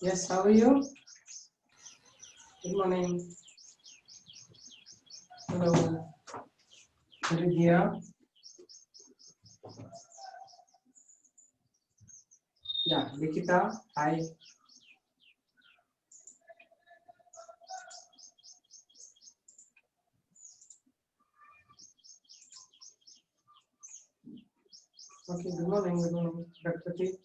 Yes, how are you? Good morning. Hello. Lydia. Yeah, Nikita. Hi. Okay, good morning. Good morning. Prakruti.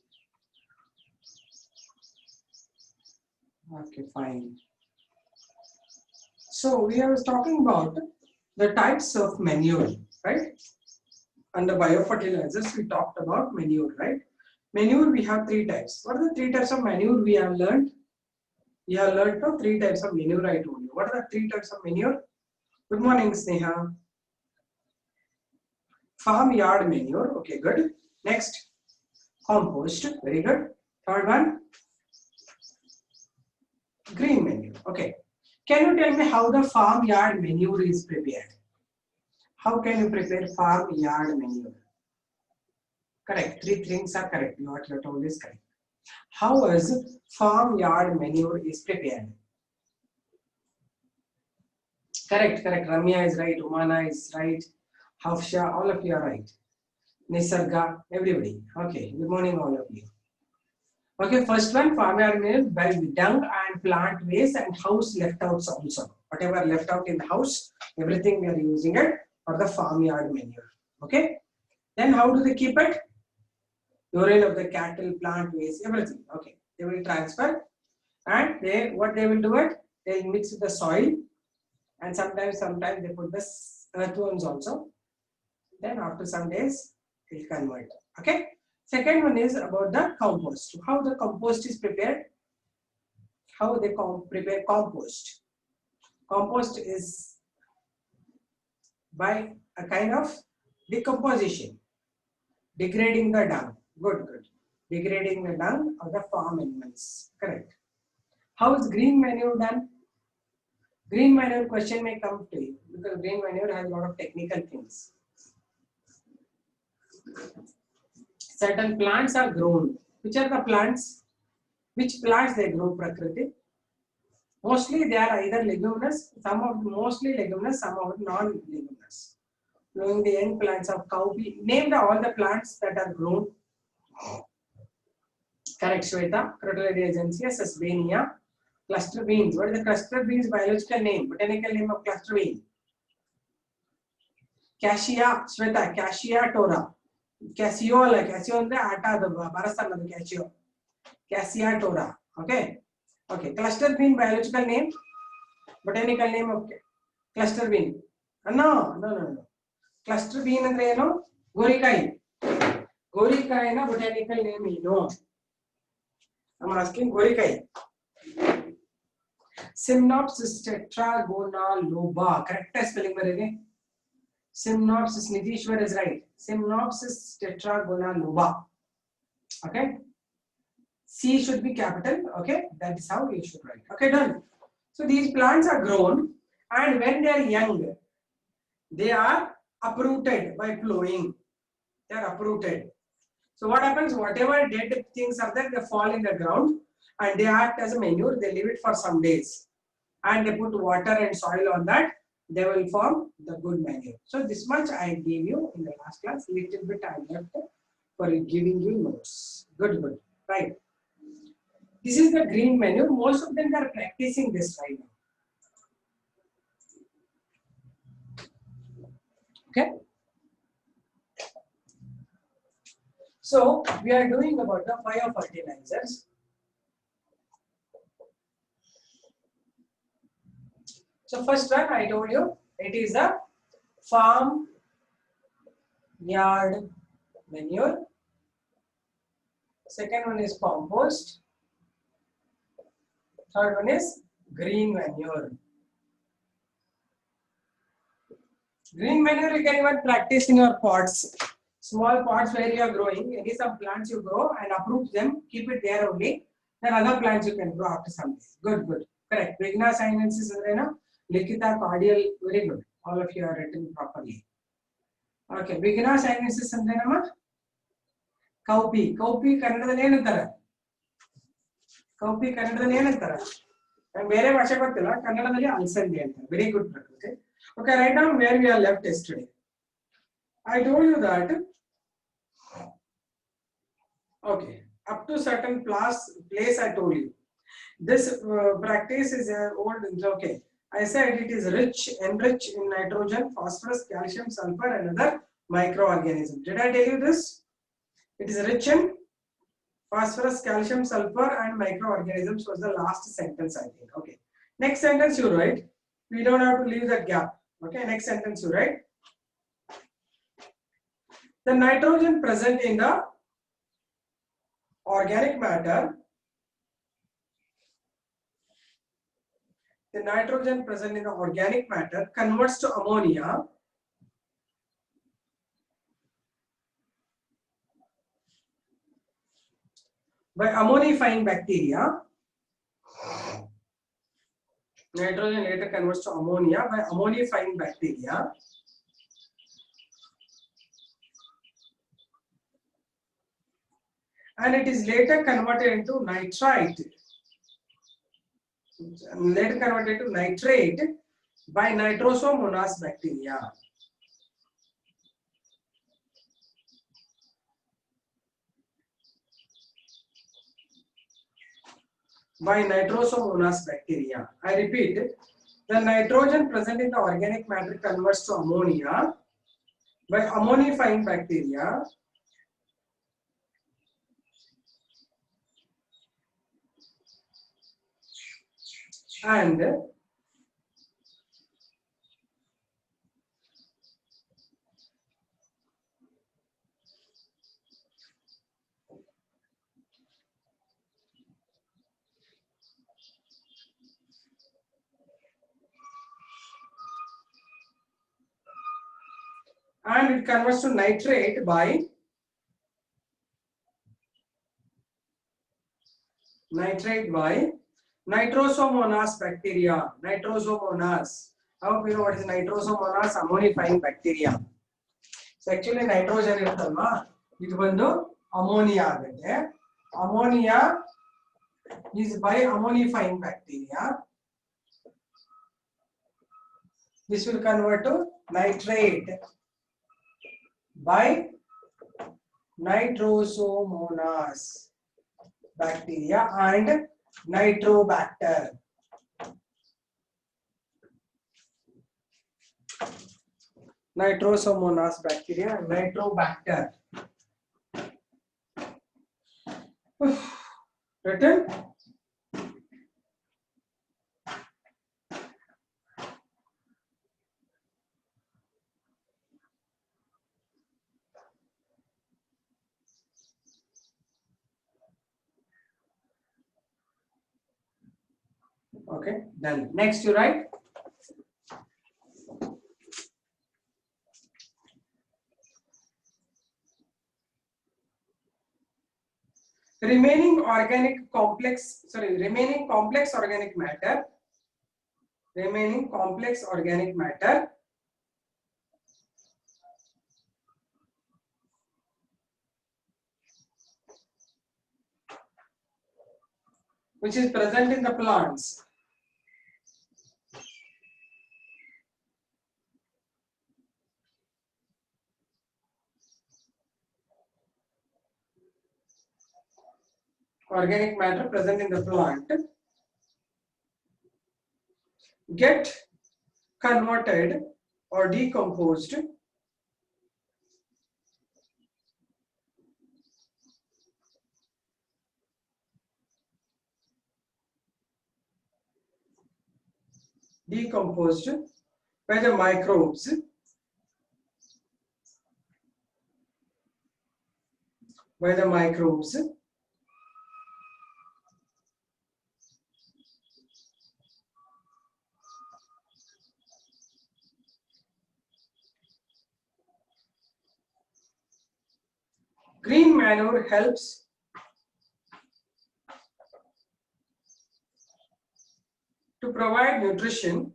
Okay, fine. So we are talking about the types of manure, right? Under biofertilizers, we talked about manure, right? Manure, we have three types. What are the three types of manure we have learned? We have learned no, three types of manure, I told you. What are the three types of manure? Good morning, Sneha. Farmyard manure. Okay, good. Next, compost. Very good. Third one, green manure. Okay. Can you tell me how the farmyard manure is prepared? How can you prepare farmyard manure? Correct. Three things are correct. What you told is correct. How is farmyard manure is prepared? Correct. Correct. Ramya is right. Umana is right. Hafsha, all of you are right. Nisarga, everybody. Okay. Good morning, all of you. Okay, first one, farmyard manure by dung and plant waste and house left outs also. Whatever left out in the house, everything we are using it for the farmyard manure. Okay. Then how do they keep it? Urine of the cattle, plant waste, everything. Okay. They will transfer and they what they will do it? They will mix with the soil and sometimes they put the earthworms also. Then after some days, it will convert. Okay. Second one is about the compost. How the compost is prepared? How they prepare compost. Compost is by a kind of decomposition, degrading the dung. Good, good. Degrading the dung of the farm animals. Correct. How is green manure done? Green manure question may come to you because green manure has a lot of technical things. Certain plants are grown. Which are the plants? Which plants they grow, Prakriti? Mostly they are either leguminous, some of mostly leguminous, some of non-leguminous. Knowing the young plants of cowpea. Name all the plants that are grown. Correct, Shweta. Crotalaria agentia, Sesbania. Cluster beans. What is the cluster beans biological name? Botanical name of cluster bean. Cassia, Shweta. Cassia tora. Casio alla. Casio andre atta the barasa the casio. Cassia tora. Okay. Okay. Cluster bean biological name. Botanical name of cluster bean. No. Cluster bean andre ಏನು ಗೋರಿಕಾಯಿ ಗೋರಿಕಾಯಿನ botanical name ಏನು I'm asking ಗೋರಿಕಾಯಿ Simnopsis tetragona correct spelling ಬರೀರಿ Simnopsis Nitishwar is right Simnopsis tetragona okay C should be capital okay that is how you should write okay done so these plants are grown and when they are young they are uprooted by plowing. They are uprooted. So what happens? Whatever dead things are there, they fall in the ground and they act as a manure. They leave it for some days and they put water and soil on that. They will form the good manure. So this much I gave you in the last class. Little bit I left for giving you notes. Good. Right. This is the green manure. Most of them are practicing this right now. Okay. So we are doing about the biofertilizers. So first one I told you it is a farm yard manure. Second one is compost. Third one is green manure. Green manure you can even practice in your pots. Small pots where you are growing. Maybe some plants you grow and uproot them, keep it there only. Then other plants you can grow after some days. Good. Correct. Vigna sinensis is Likita cordial. Very good. All of you are written properly. Okay. Vigna sinensis is cowpea ಕನ್ನಡದಲ್ಲಿ ಏನಂತಾರೆ cowpea ಕನ್ನಡದಲ್ಲಿ ಏನಂತಾರೆ? ಬೇರೆ ಭಾಷೆ ಗೊತ್ತಿಲ್ಲ, ಕನ್ನಡದಲ್ಲಿ ಅಲಸಂದಿ ಅಂತಾರೆ. ವೆರಿ ಗುಡ್ ಪ್ರಕೃತಿ. Okay, write down where we are left yesterday. I told you that. Okay, up to certain place I told you. This practice is old. Okay, I said it is enriched in nitrogen, phosphorus, calcium, sulfur, and other microorganisms. Did I tell you this? It is rich in phosphorus, calcium, sulfur, and microorganisms was the last sentence, I think. Okay. Next sentence you write. We don't have to leave that gap. Okay. Next sentence you write. The nitrogen present in the organic matter. The nitrogen present in the organic matter converts to ammonia by ammonifying bacteria. Nitrogen later converts to ammonia by ammonifying bacteria. And it is later converted into nitrite. Later converted to nitrate by Nitrosomonas bacteria. By Nitrosomonas bacteria. I repeat, the nitrogen present in the organic matter converts to ammonia by ammonifying bacteria. And it converts to nitrate by Nitrosomonas bacteria. Nitrosomonas. How do you know what is Nitrosomonas? Ammonifying bacteria. So actually nitrogen iruttalva, idu bandu ammonia agutte. Ammonia is by ammonifying bacteria. This will convert to nitrate by Nitrosomonas bacteria and Nitrobacter. Nitrosomonas bacteria and Nitrobacter. Written? Okay, done. Next you write. Remaining complex organic matter. Remaining complex organic matter which is present in the plants. Organic matter present in the plant get converted or decomposed by the microbes Green manure helps to provide nutrition.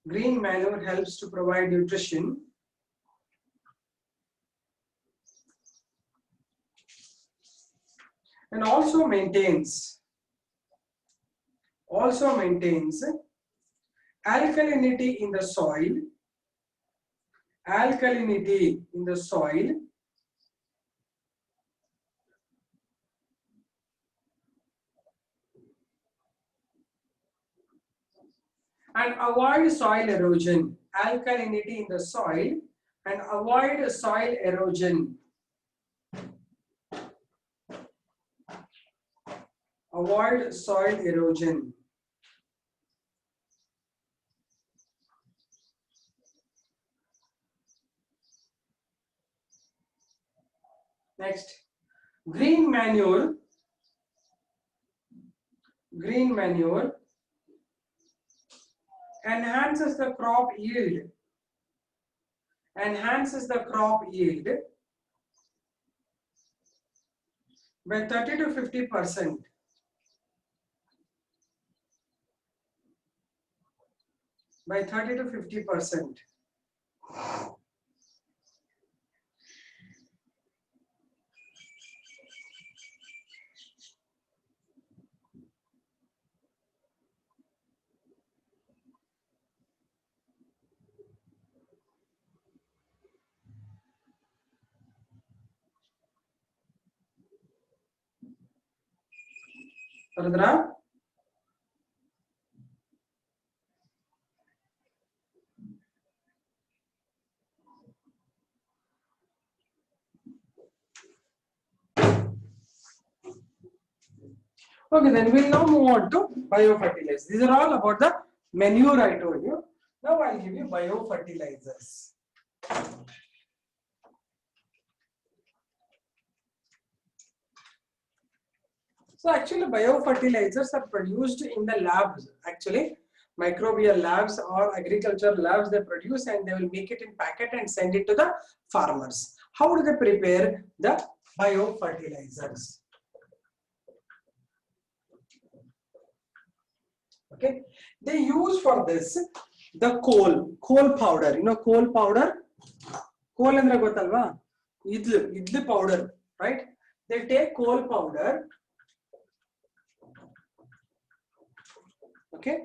Green manure helps to provide nutrition and also maintains also maintains alkalinity in the soil, alkalinity in the soil, and avoid soil erosion, alkalinity in the soil and avoid soil erosion, avoid soil erosion. Next, green manure, green manure enhances the crop yield, enhances the crop yield by 30 to 50%, by 30 to 50%. Rudra? Okay, then we'll now move on to biofertilizers. These are all about the manure I told you. Now I'll give you biofertilizers. So actually biofertilizers are produced in the labs. Actually, microbial labs or agriculture labs, they produce and they will make it in packet and send it to the farmers. How do they prepare the biofertilizers? Okay, they use for this the coal powder. You know coal powder? Coal andre gotalva? Idlu powder, right? They take coal powder, okay,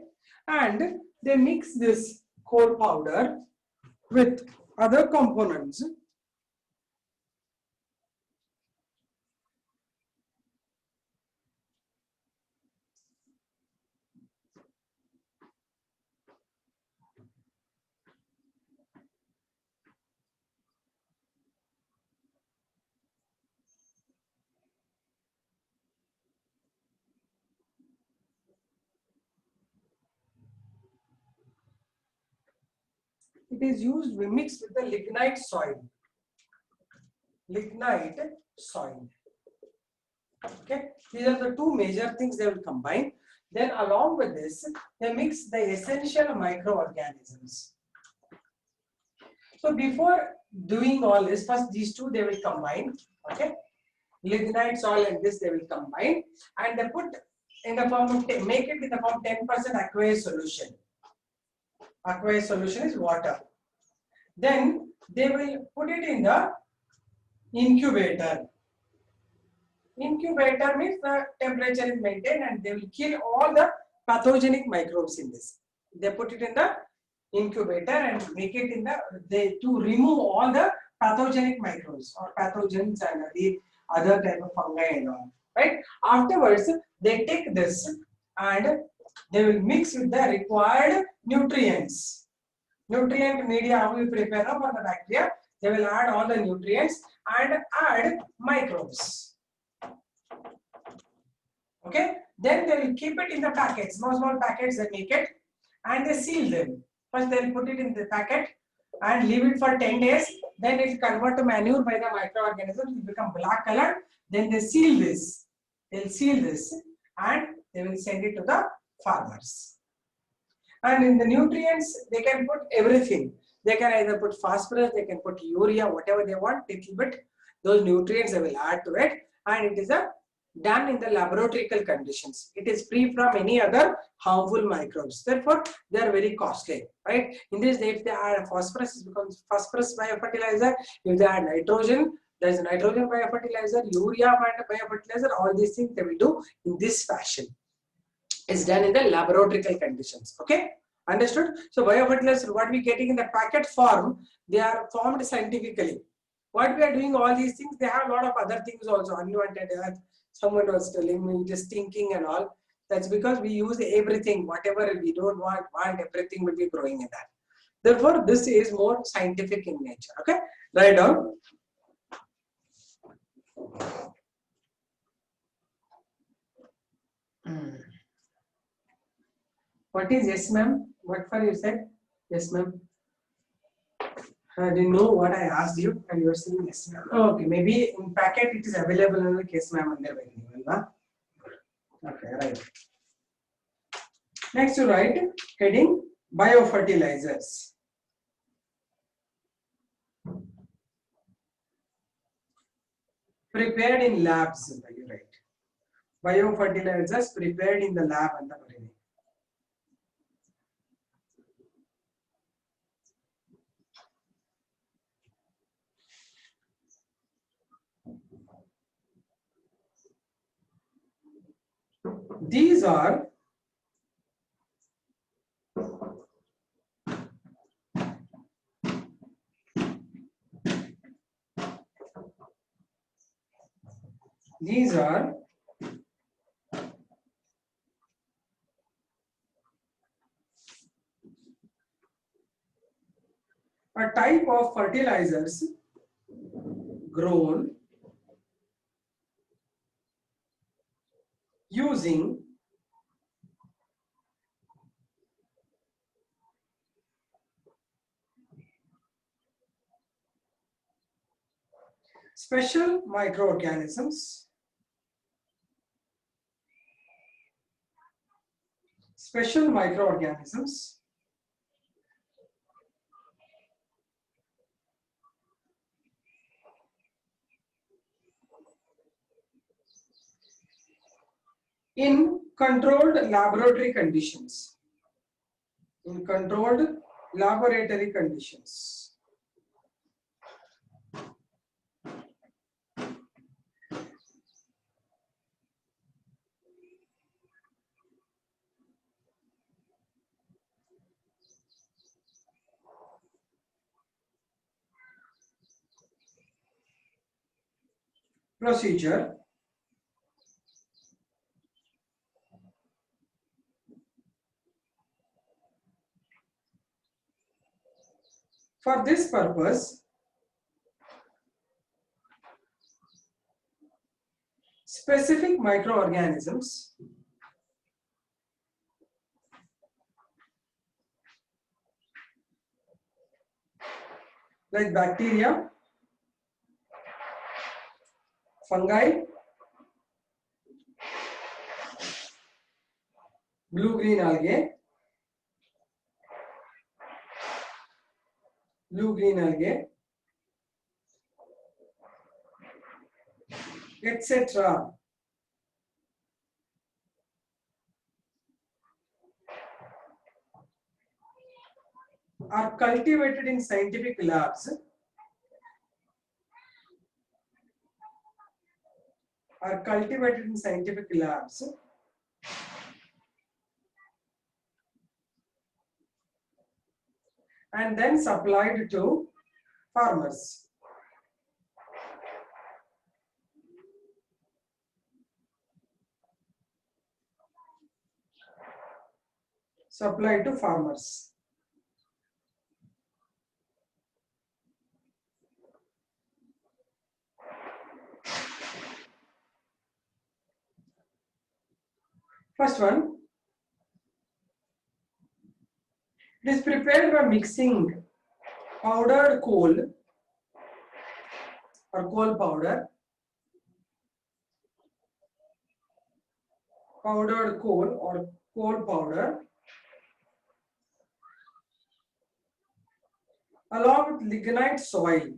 and they mix this coal powder with other components. It is used mixed with the lignite soil. Lignite soil. Okay, these are the two major things they will combine. Then along with this, they mix the essential microorganisms. So before doing all this, first these two they will combine. Okay, lignite soil and this they will combine, and they put in the form of make it in the form 10% aqueous solution. Aqueous solution is water. Then they will put it in the incubator. Incubator means the temperature is maintained and they will kill all the pathogenic microbes in this. They put it in the incubator and make it in the to remove all the pathogenic microbes or pathogens and the other type of fungi and all. Right? Afterwards, they take this and they will mix with the required nutrients. Nutrient media, how we prepare for the bacteria, they will add all the nutrients and add microbes. Okay, then they will keep it in the packets, small packets they make it, and they seal them. First they will put it in the packet and leave it for 10 days. Then it will convert to manure by the microorganisms, it will become black color. Then they seal this. They'll seal this and they will send it to the farmers. And in the nutrients, they can put everything. They can either put phosphorus, they can put urea, whatever they want, little bit. Those nutrients they will add to it, and it is done in the laboratorical conditions. It is free from any other harmful microbes. Therefore, they are very costly, right? In this, if they add phosphorus, it becomes phosphorus biofertilizer. If they add nitrogen, there is nitrogen biofertilizer, urea biofertilizer. All these things they will do in this fashion. is done in the laboratory conditions. Okay, understood? So biofertilizers, what we getting in the packet form, they are formed scientifically. What we are doing all these things, they have a lot of other things also. Unwanted earth, someone was telling me, just thinking and all. That's because we use everything, whatever we don't want everything will be growing in that. Therefore, this is more scientific in nature. Okay, write down. What is yes, ma'am? What for you said? Yes, ma'am. I didn't know what I asked you, and you are saying yes, ma'am. Okay, maybe in packet it is available in the case, ma'am. Okay, right. Next, you write heading biofertilizers. Prepared in labs, you write. Biofertilizers prepared in the lab and the These are a type of fertilizers grown using special microorganisms, in controlled laboratory conditions. Procedure. For this purpose, specific microorganisms like bacteria, fungi, blue-green algae, etc. are cultivated in scientific labs and then supplied to farmers. First one, it is prepared by mixing powdered coal or coal powder, along with lignite soil.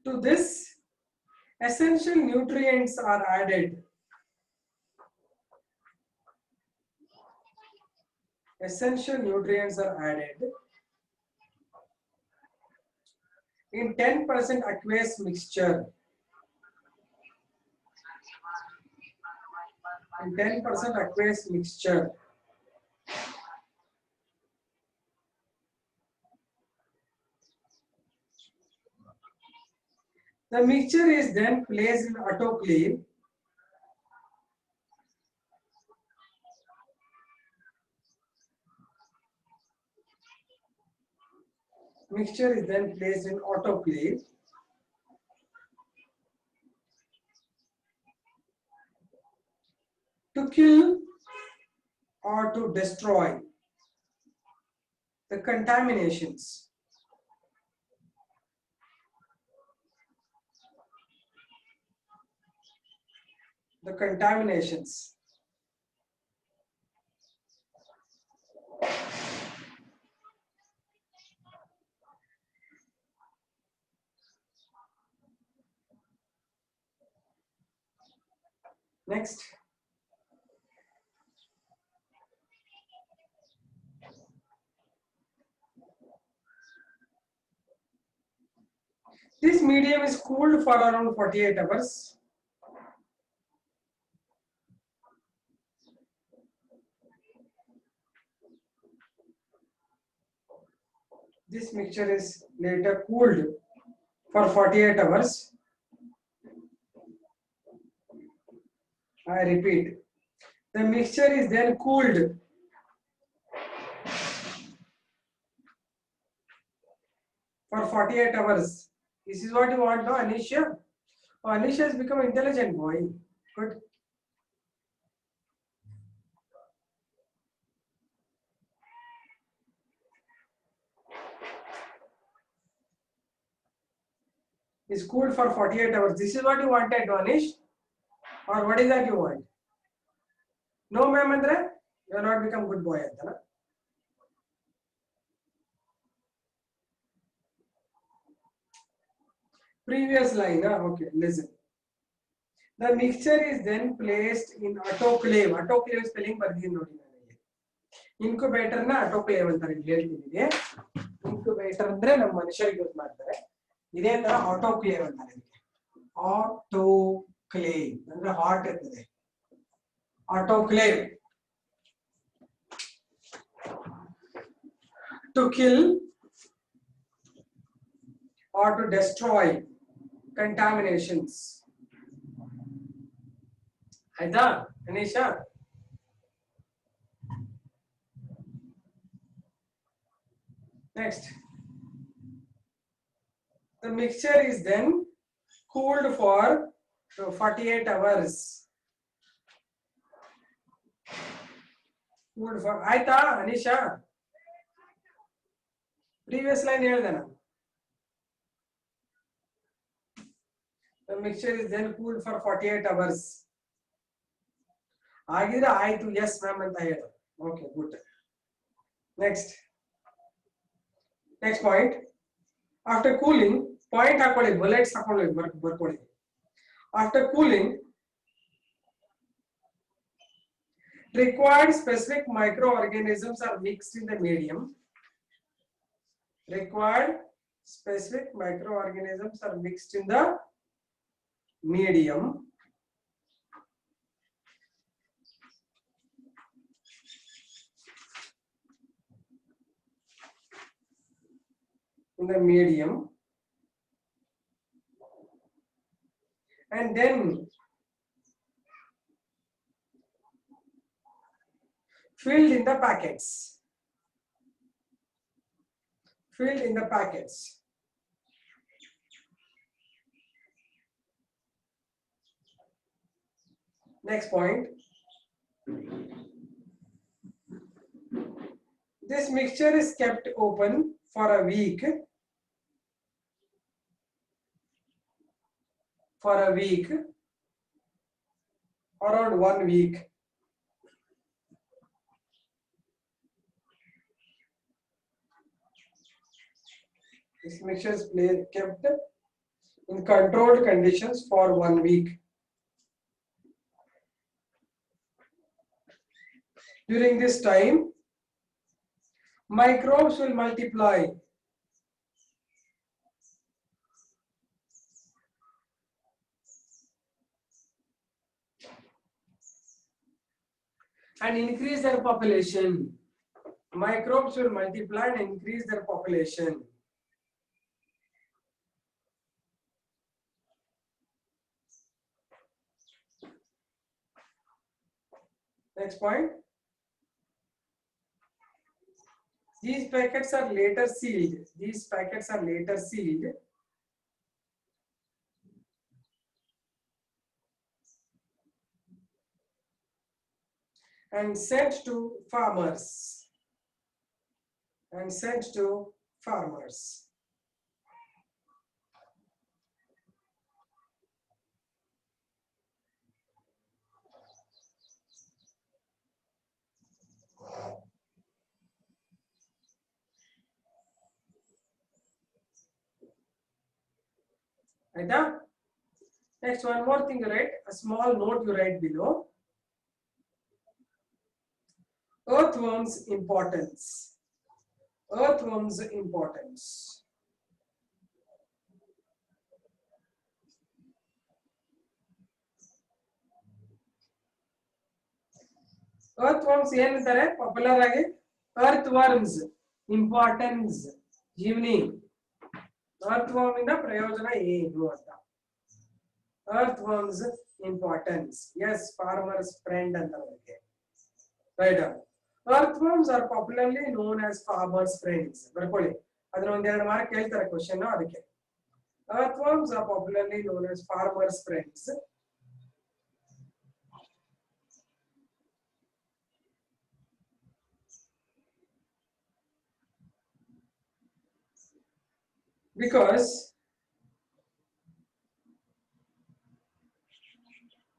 To this, essential nutrients are added. essential nutrients are added in 10% aqueous mixture. In 10% aqueous mixture. The mixture is then placed in autoclave. Mixture is then placed in autoclave to kill or to destroy the contaminations. The contaminations. Next. This medium is cooled for around 48 hours. This mixture is later cooled for 48 hours. I repeat, the mixture is then cooled for 48 hours. This is what you want, no, Anisha? Oh, Anisha has become an intelligent boy. Good. It's cooled for 48 hours. This is what you wanted, Anish? Or what is that you want? No, ma'am, Andre? You have not become good boy. Previous line, okay, listen. The mixture is then placed in autoclave. Autoclave spelling ಬರ್ದಿ ನೋಡಿ ನನಗೆ. Incubator na autoclave ಅಂತಾರೆ ಹೇಳ್ತೀನಿ. Incubator ಅಂದ್ರೆ ನಮ್ಮ ಮನುಷ್ಯರಿಗೆ use ಮಾಡ್ತಾರೆ. ಇದೇ ತರ autoclave ಅಂತಾರೆ ಇದಕ್ಕೆ. Autoclave ಅಂದ್ರೆ ಹಾಟ್ ಇರ್ತದೆ. Autoclave to kill or to destroy contaminations. Aida, Anisha. Next. The mixture is then cooled for 48 hours. Cooled for Aida, Anisha. Previous line ಹೇಳ್ದನ. The mixture is then cooled for 48 hours. ಆಗಿದ್ರೆ ಆಯ್ತು yes ma'am ಅಂತ ಹೇಳು. Okay, good. Next point. After cooling, point ಹಾಕೊಳ್ಳಿ, bullets ಹಾಕೊಳ್ಳಿ, ಬರ್ಕೊಳ್ಳಿ. After cooling, required specific microorganisms are mixed in the medium. Required specific microorganisms are mixed in the medium. In the medium, and then filled in the packets. Filled in the packets. Next point. This mixture is kept open for a week. For a week. Around 1 week. This mixture is kept in controlled conditions for 1 week. During this time, Microbes will multiply. And increase their population. Microbes will multiply and increase their population. Next point. These packets are later sealed. These packets are later sealed. And sent to farmers. And sent to farmers. Right? Next, one more thing you write. A small note you write below. Earthworms importance. Earthworms importance. Earthworms ಏನಂತಾರೆ popular ಆಗಿ earthworms importance evening. earthworm ಇಂದ ಪ್ರಯೋಜನ ಏನು ಅಂತ. earthworms importance. Yes, farmers friend ಅಂತ ಅದಕ್ಕೆ. Right. Earthworms are popularly known as farmers friends. ಬರ್ಕೊಳ್ಳಿ. ಅದನ್ನ ಒಂದೆರಡು ಮಾರ್ಕ್ ಕೇಳ್ತಾರೆ ಕ್ವೆಶ್ಚನ್ ಅದಕ್ಕೆ. Earthworms are popularly known as farmers friends. Because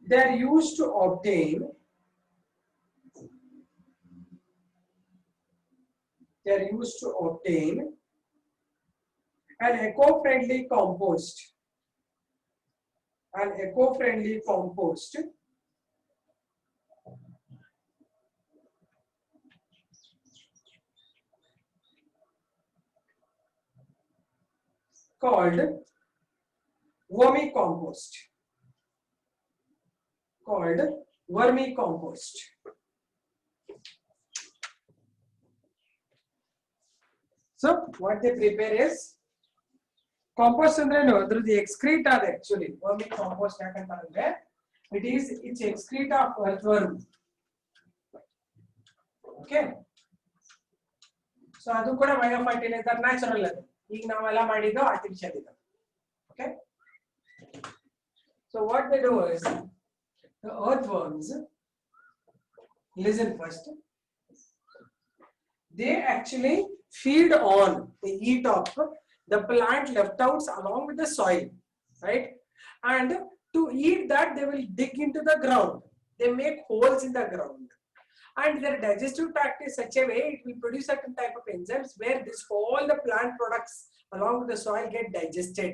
they are used to obtain an eco-friendly compost. An eco-friendly compost called vermicompost. Called vermicompost. So what they prepare is compost andre no adrudi excrete ade actually vermicompost yakantandre it's excrete of earthworm. Okay, so adu kuda bio fertilizer natural adu ಈಗ ನಾವೆಲ್ಲ ಮಾಡಿದ್ದು artificial ಇದು. Okay, so what they do is the earthworms, listen first, they actually feed on, they eat up the plant left outs along with the soil, right? And to eat that they will dig into the ground, they make holes in the ground, and their digestive tract is such a way it will produce certain type of enzymes where this all the plant products along with the soil get digested,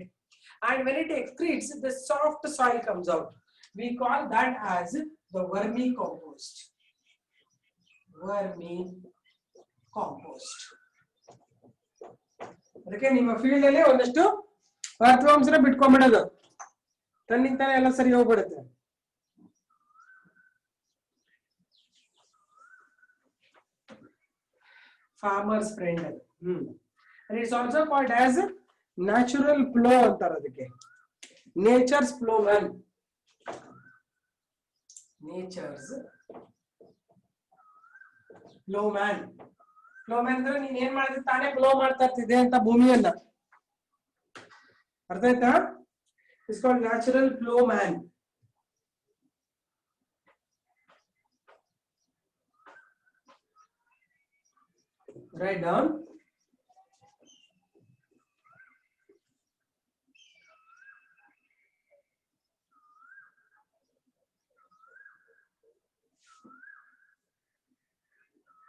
and when it excretes the soft soil comes out. We call that as the vermicompost. Vermicompost. ಅದಕ್ಕೆ ನಿಮ್ಮ field ಅಲ್ಲಿ ಒಂದಷ್ಟು earthworms ನ ಬಿಟ್ಕೊಂಡ್ಬಿಡೋದು, ತನ್ನಿಂತಾನೆ ಎಲ್ಲ ಸರಿ ಹೋಗ್ಬಿಡುತ್ತೆ. farmers friend. And it's also called as natural plow ಅಂತಾರೆ ಅದಕ್ಕೆ. nature's plowman. nature's plowman. plowman ಅಂದ್ರೆ ನೀನ್ ಏನ್ ಮಾಡಿದ್ರೆ ತಾನೇ ಪ್ಲೋ ಮಾಡ್ತಾ ಇರ್ತಿದೆ ಅಂತ ಭೂಮಿಯನ್ನ, ಅರ್ಥ ಆಯ್ತಾ? It's called natural ploughman. Write down.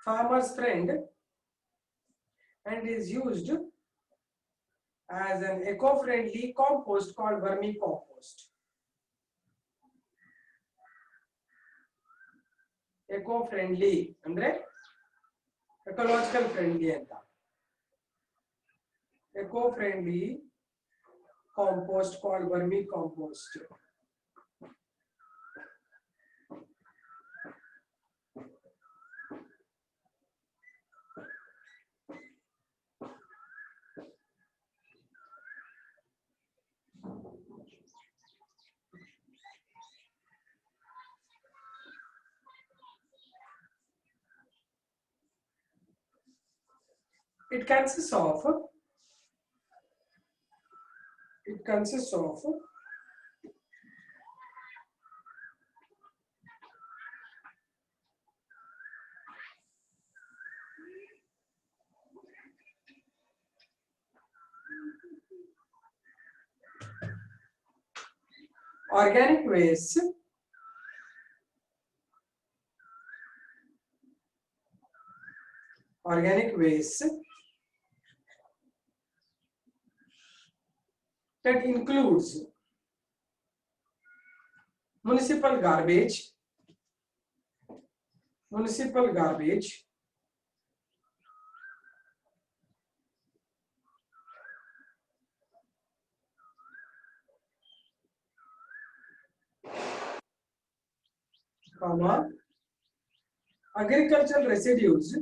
Farmer's friend and is used as an eco-friendly compost called vermicompost. Eco-friendly andre ecological friendly ಅಂತ. Eco-friendly compost called vermicompost. It consists of organic waste, that includes municipal garbage, comma, agricultural residues,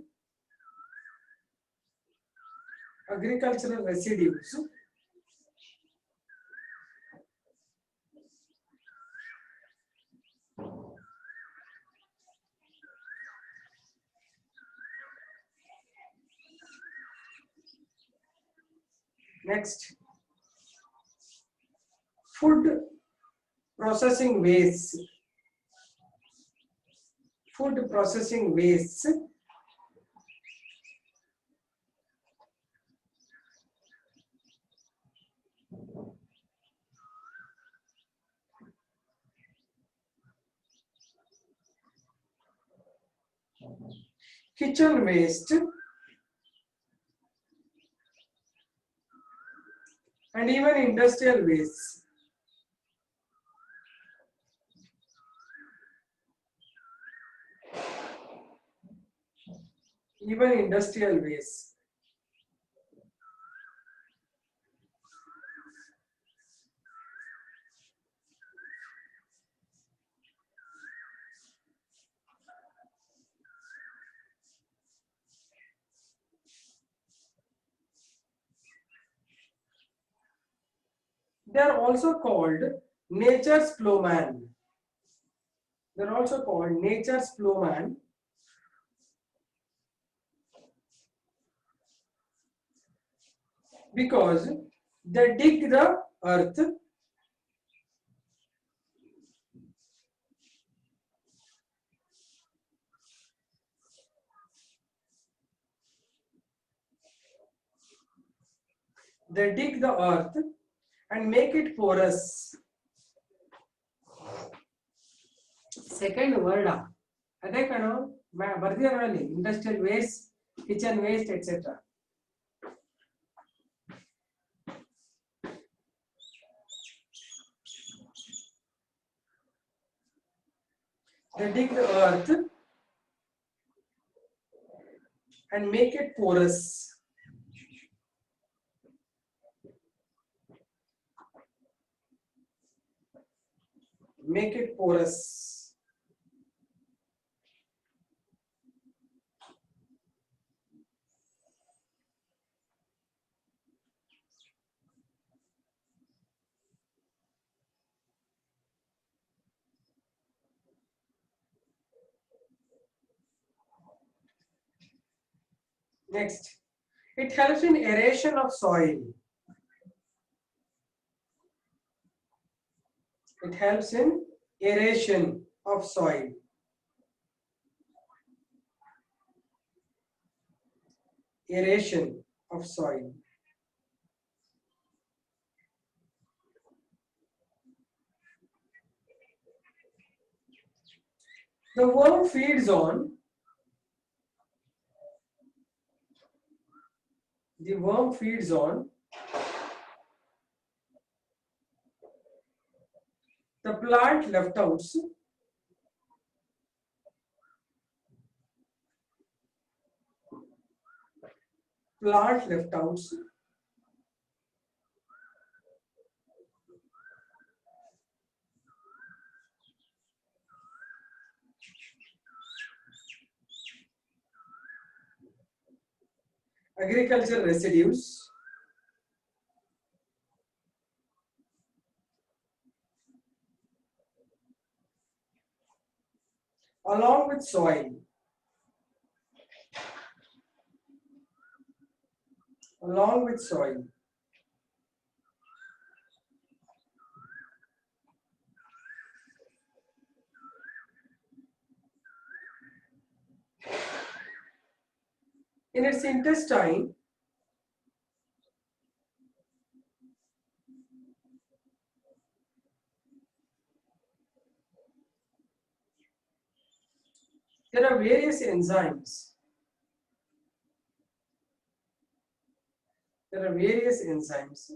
next, food processing waste, kitchen waste, and even industrial waste. They are also called nature's plowman. Because they dig the earth and make it porous. Second word ಅದೇ ಕಣೋ ಬರ್ದಿರೋಲ್ಲಿ industrial waste, kitchen waste etcetera. They dig the earth and make it porous. Next, it helps in aeration of soil. The worm feeds on the plant left-outs plant left outs, agricultural residues, along with soil, along with soil. In its intestine, there are various enzymes. There are various enzymes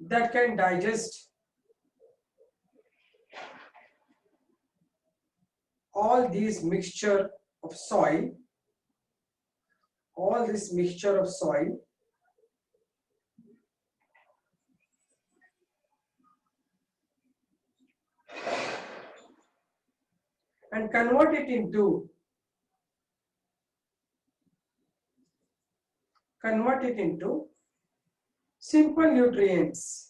that can digest all these mixture of soil, all this mixture of soil, and convert it into simple nutrients.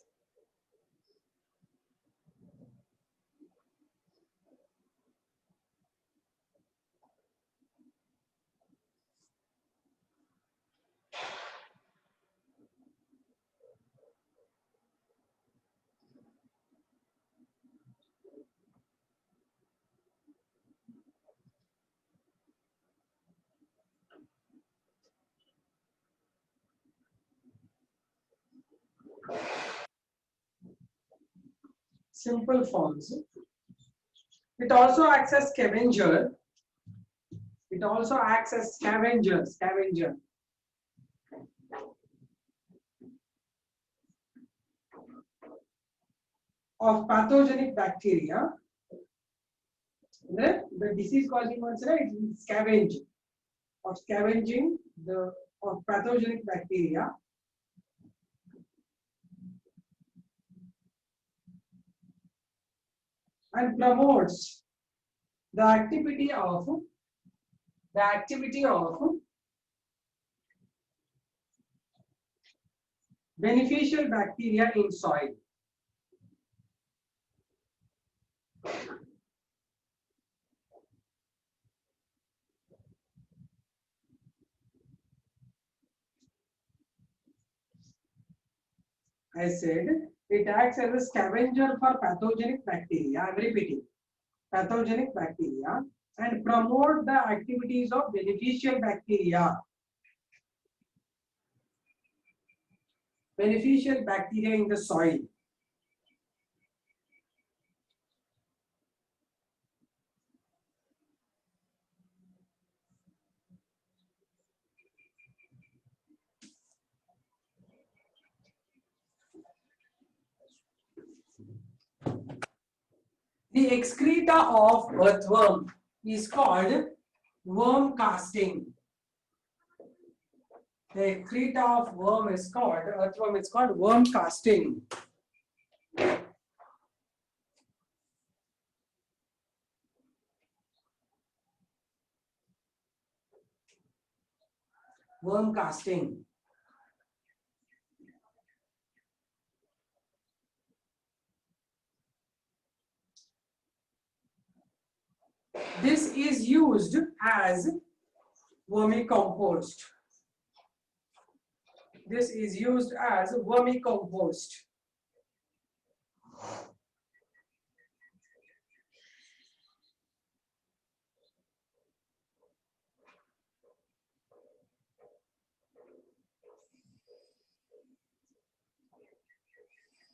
Simple forms. It also acts as scavenger. It also acts as scavenger of pathogenic bacteria. The disease causing ones, right? Scavenging of pathogenic bacteria, and promotes the activity of beneficial bacteria in soil. I said it acts as a scavenger for pathogenic bacteria. I'm repeating, pathogenic bacteria, and promote the activities of beneficial bacteria. Beneficial bacteria in the soil. The excreta of earthworm is called worm casting. The excreta of earthworm is called worm casting. Worm casting. This is used as vermicompost. This is used as vermicompost.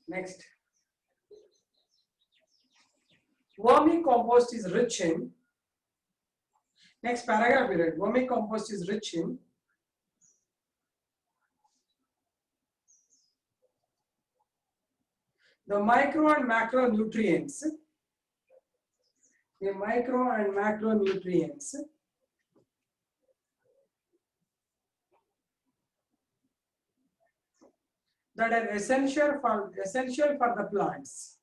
Next. Vermicompost is rich in. Next paragraph we read. Vermicompost is rich in the micro and macronutrients. The micro and macronutrients that are essential for the plants.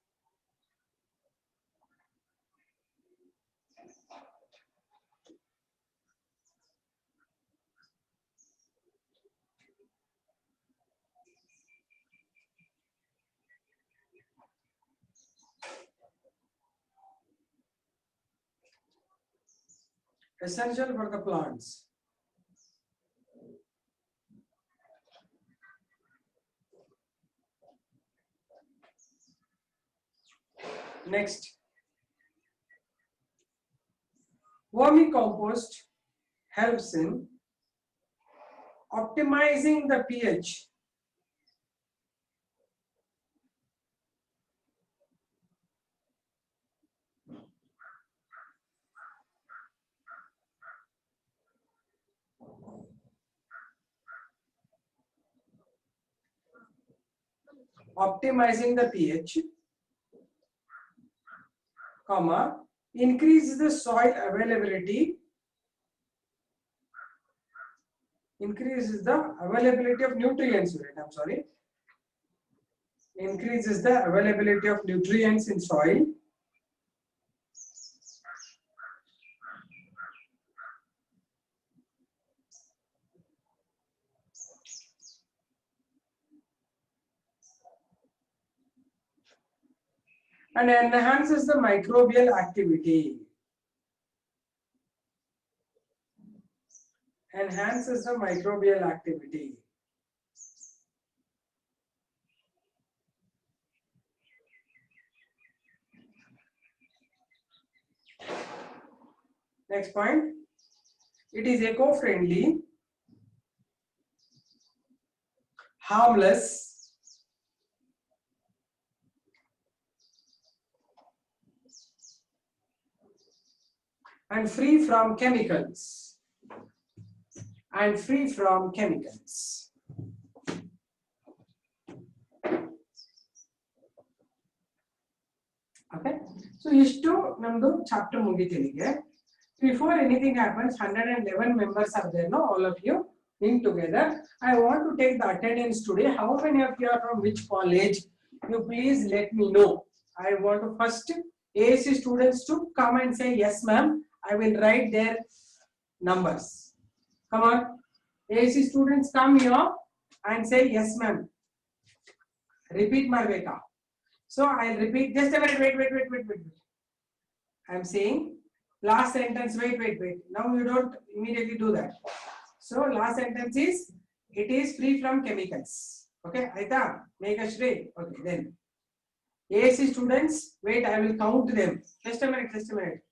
Essential for the plants. Next, vermicompost helps in optimizing the pH. Optimizing the pH, comma, increases the soil availability, increases the availability of nutrients. I'm sorry. Increases the availability of nutrients in soil. And enhances the microbial activity. Enhances the microbial activity. Next point, it is eco-friendly, harmless, and free from chemicals. And free from chemicals. Okay, so ishtu namdu chapter mugitiniಗೆ. Before anything happens, 111 members are there, no? All of you in together. I want to take the attendance today. How many of you are from which college? You please let me know. I want to first AAC students to come and say yes, ma'am. I will write their numbers. Come on, AAC students, come here and say yes, ma'am. Repeat Marveka. So I'll repeat. Just a minute. Wait. I'm saying last sentence. Wait. Now you don't immediately do that. So last sentence is it is free from chemicals. Okay, Aita, make a straight. Okay, then AAC students, wait, I will count them. Just a minute.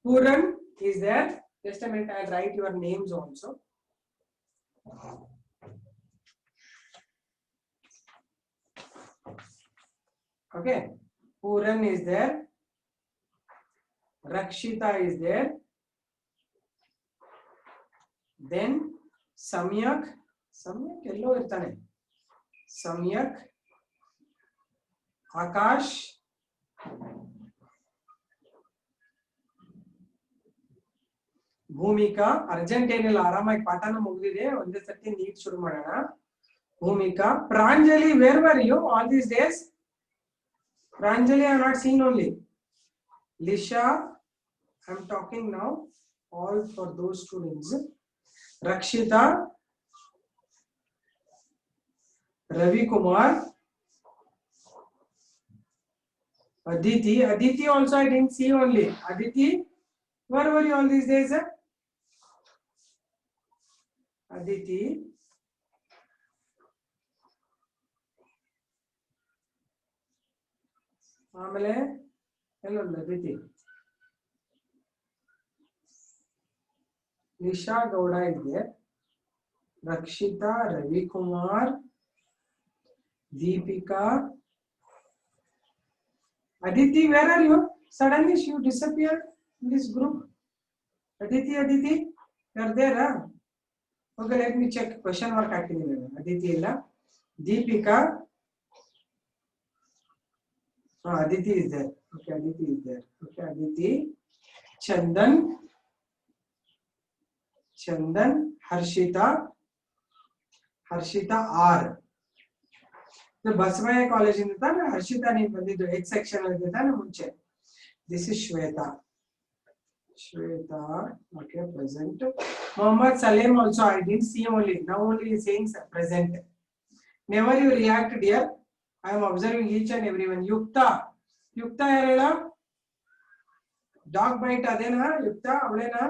Puran is there. Just a minute, I'll write your names also. Okay, Puran is there. Rakshita is there. Then Samyak yellow irtane. Samyak, Akash, Bhumika, Argentine Arama Patana Mugide, on the 13 need Surmana. Bhumika, Pranjali, where were you all these days? Pranjali, I have not seen only. Lisha, I am talking now, all for those students. Rakshita, Ravi Kumar, Aditi also I didn't see only. Aditi, where were you all these days? Aditi, Amale, hello Aditi. Nisha Gowda is there. Rakshita, Ravi Kumar, Deepika. Aditi, where are you? Suddenly you disappeared in this group. Aditi, you are there, huh? Okay, let me check. Question mark activity. Aditi illa. Deepika. Aditi is there. Okay, Aditi is there. Okay, Aditi. Chandan, Harshita R. Basavayya ಕಾಲೇಜಿಂದ ತಾನೆ ಹರ್ಷಿತಾ ನೀನ್ ಬಂದಿದ್ದು H section ಅಲ್ಲಿ ತಾನೆ ಮುಂಚೆ. This is Shweta. Shweta, okay, present. Mohammad Salim also, I didn't see only. Now only he is saying present. Never you react, dear. I am observing each and everyone. Yukta. Yukta yarela? Dog bite adena? Yukta, avlena?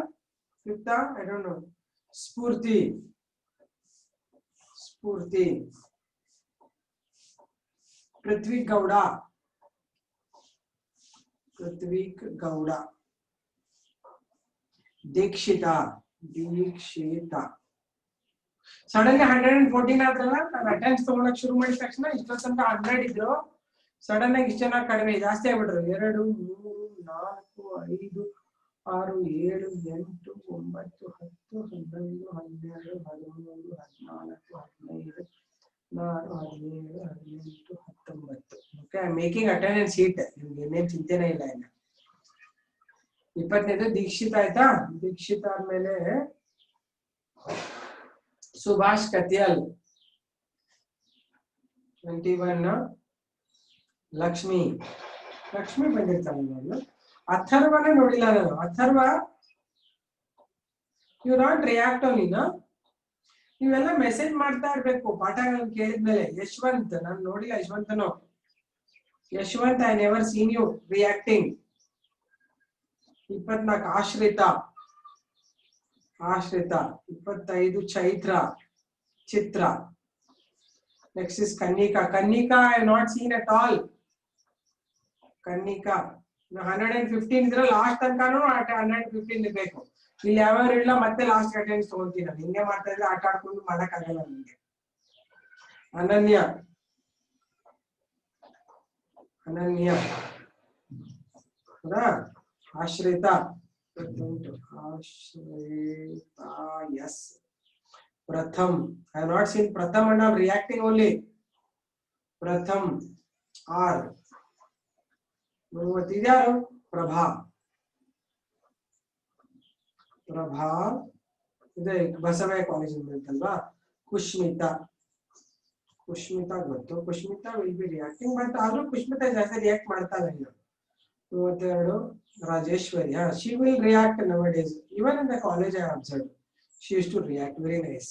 Yukta, I don't know. Spurti. Spurti. Prithvik Gowda. Prithvik Gowda. Dikshita. Dikshita. Suddenly 114 ಆದ್ರಲ್ಲ, ನಾನು attends ತಗೊಳಕ್ ಶುರು ಮಾಡಿದ ತಕ್ಷಣ ಇಷ್ಟೊತ್ತು ತನಕ 100 ಇದ್ರು, sudden ಆಗಿ ಇಷ್ಟು ಜನ ಕಡಿಮೆ ಜಾಸ್ತಿ ಆಗ್ಬಿಟ್ರು. 2 3 4 5 6 7 8 9 10 11 12 13 14 15 16 17 18 19. Okay, I am making attendance sheet. ನಿಮ್ಗೆ ಏನೇನ್ ಚಿಂತೆನೇ ಇಲ್ಲ. ಇನ್ನ 25 ದೀಕ್ಷಿತ್ ಆಯ್ತಾ. ದೀಕ್ಷಿತ್ ಆದ್ಮೇಲೆ ಸುಭಾಷ್ ಕತಿಯಲ್. 21 ಲಕ್ಷ್ಮಿ. ಲಕ್ಷ್ಮಿ ಬಂದಿರ್ತಾನೆ. ನಾನು ಅಥರ್ವನೇ ನೋಡಿಲ್ಲ. ನಾನು Atharva, you not react only. ನೀವೆಲ್ಲ ಮೆಸೇಜ್ ಮಾಡ್ತಾ ಇರ್ಬೇಕು ಪಾಠಗಳನ್ನ ಕೇಳಿದ್ಮೇಲೆ. ಯಶವಂತ್, ನಾನು ನೋಡಿಲ್ಲ ಯಶವಂತನು. Yashwant, I never seen you reacting. 24 Ashrita. Ashrita. 25 Chaitra. Chitra. Next is Kannika. Kannika I have not seen at all. Kannika 115 ಇದ್ರೆ ಲಾಸ್ಟ್ ತನಕನೂ 115 ಇರ್ಬೇಕು. ಇಲ್ಲಿ ಯಾವ್ಯಾವ ಇಲ್ಲ, ಮತ್ತೆ ಲಾಸ್ಟ್ ಅಟೆಂಡೆನ್ಸ್ ತಗೊಂತೀನಿ ನಾನು. ಹಿಂಗೆ ಮಾಡ್ತಾ ಇದ್ರೆ ಆಟ ಆಡ್ಕೊಂಡು ಮಾಡಕ್ಕಾಗಲ್ಲ ನಿಮ್ಗೆ. ಅನನ್ಯ. ಅನನ್ಯ ಹೌದಾ. Ashrita. Ashrita, yes. Pratham, I have not seen Pratham and I am reacting only. Pratham, R. ಇದ್ಯಾರು? Prabha. Prabha ಇದೆ ಬಸವಯ್ಯ ಕಾಲೇಜಿಂದ ಅಂತಲ್ವಾ. ಕುಶ್ಮಿತಾ. ಕುಶ್ಮಿತಾ ಗೊತ್ತು. ಕುಶ್ಮಿತಾ ವಿಲ್ ಬಿ ರಿಯಾಕ್ಟಿಂಗ್, ಬಟ್ ಆದ್ರೂ ಕುಶ್ಮಿತಾ ಜಾಸ್ತಿ ರಿಯಾಕ್ಟ್ ಮಾಡ್ತಾಳೆ. 32 Rajeshwari. She will react nowadays. Even in the college I have observed. She used to react very nice.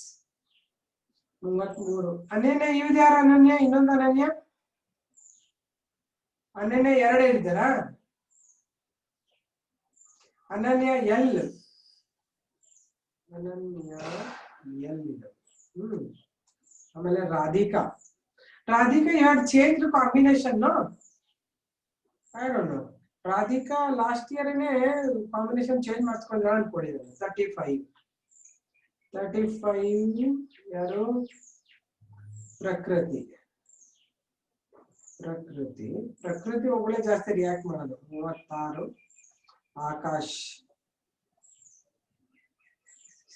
33 ಅನನ್ಯ. ಇವ್ದು ಯಾರು ಅನನ್ಯ? ಇನ್ನೊಂದು ಅನನ್ಯ. ಅನನ್ಯ 2 ಇದ್ದಾರಾ? ಅನನ್ಯ ಎಲ್. ಅನನ್ಯ ಎಲ್ ಇದು. ಆಮೇಲೆ Radhika. Radhika you had change combination. No, I don't know. Radhika last year combination change ಮಾಡ್ಕೊಂಡ್ರ ಅನ್ಕೊಂಡಿದ್ದಾರೆ. 35 ಯಾರು? ಪ್ರಕೃತಿ. ಪ್ರಕೃತಿ. ಪ್ರಕೃತಿ ಒಬ್ಬಳೆ ಜಾಸ್ತಿ ರಿಯಾಕ್ಟ್ ಮಾಡೋದು. 36 Akash.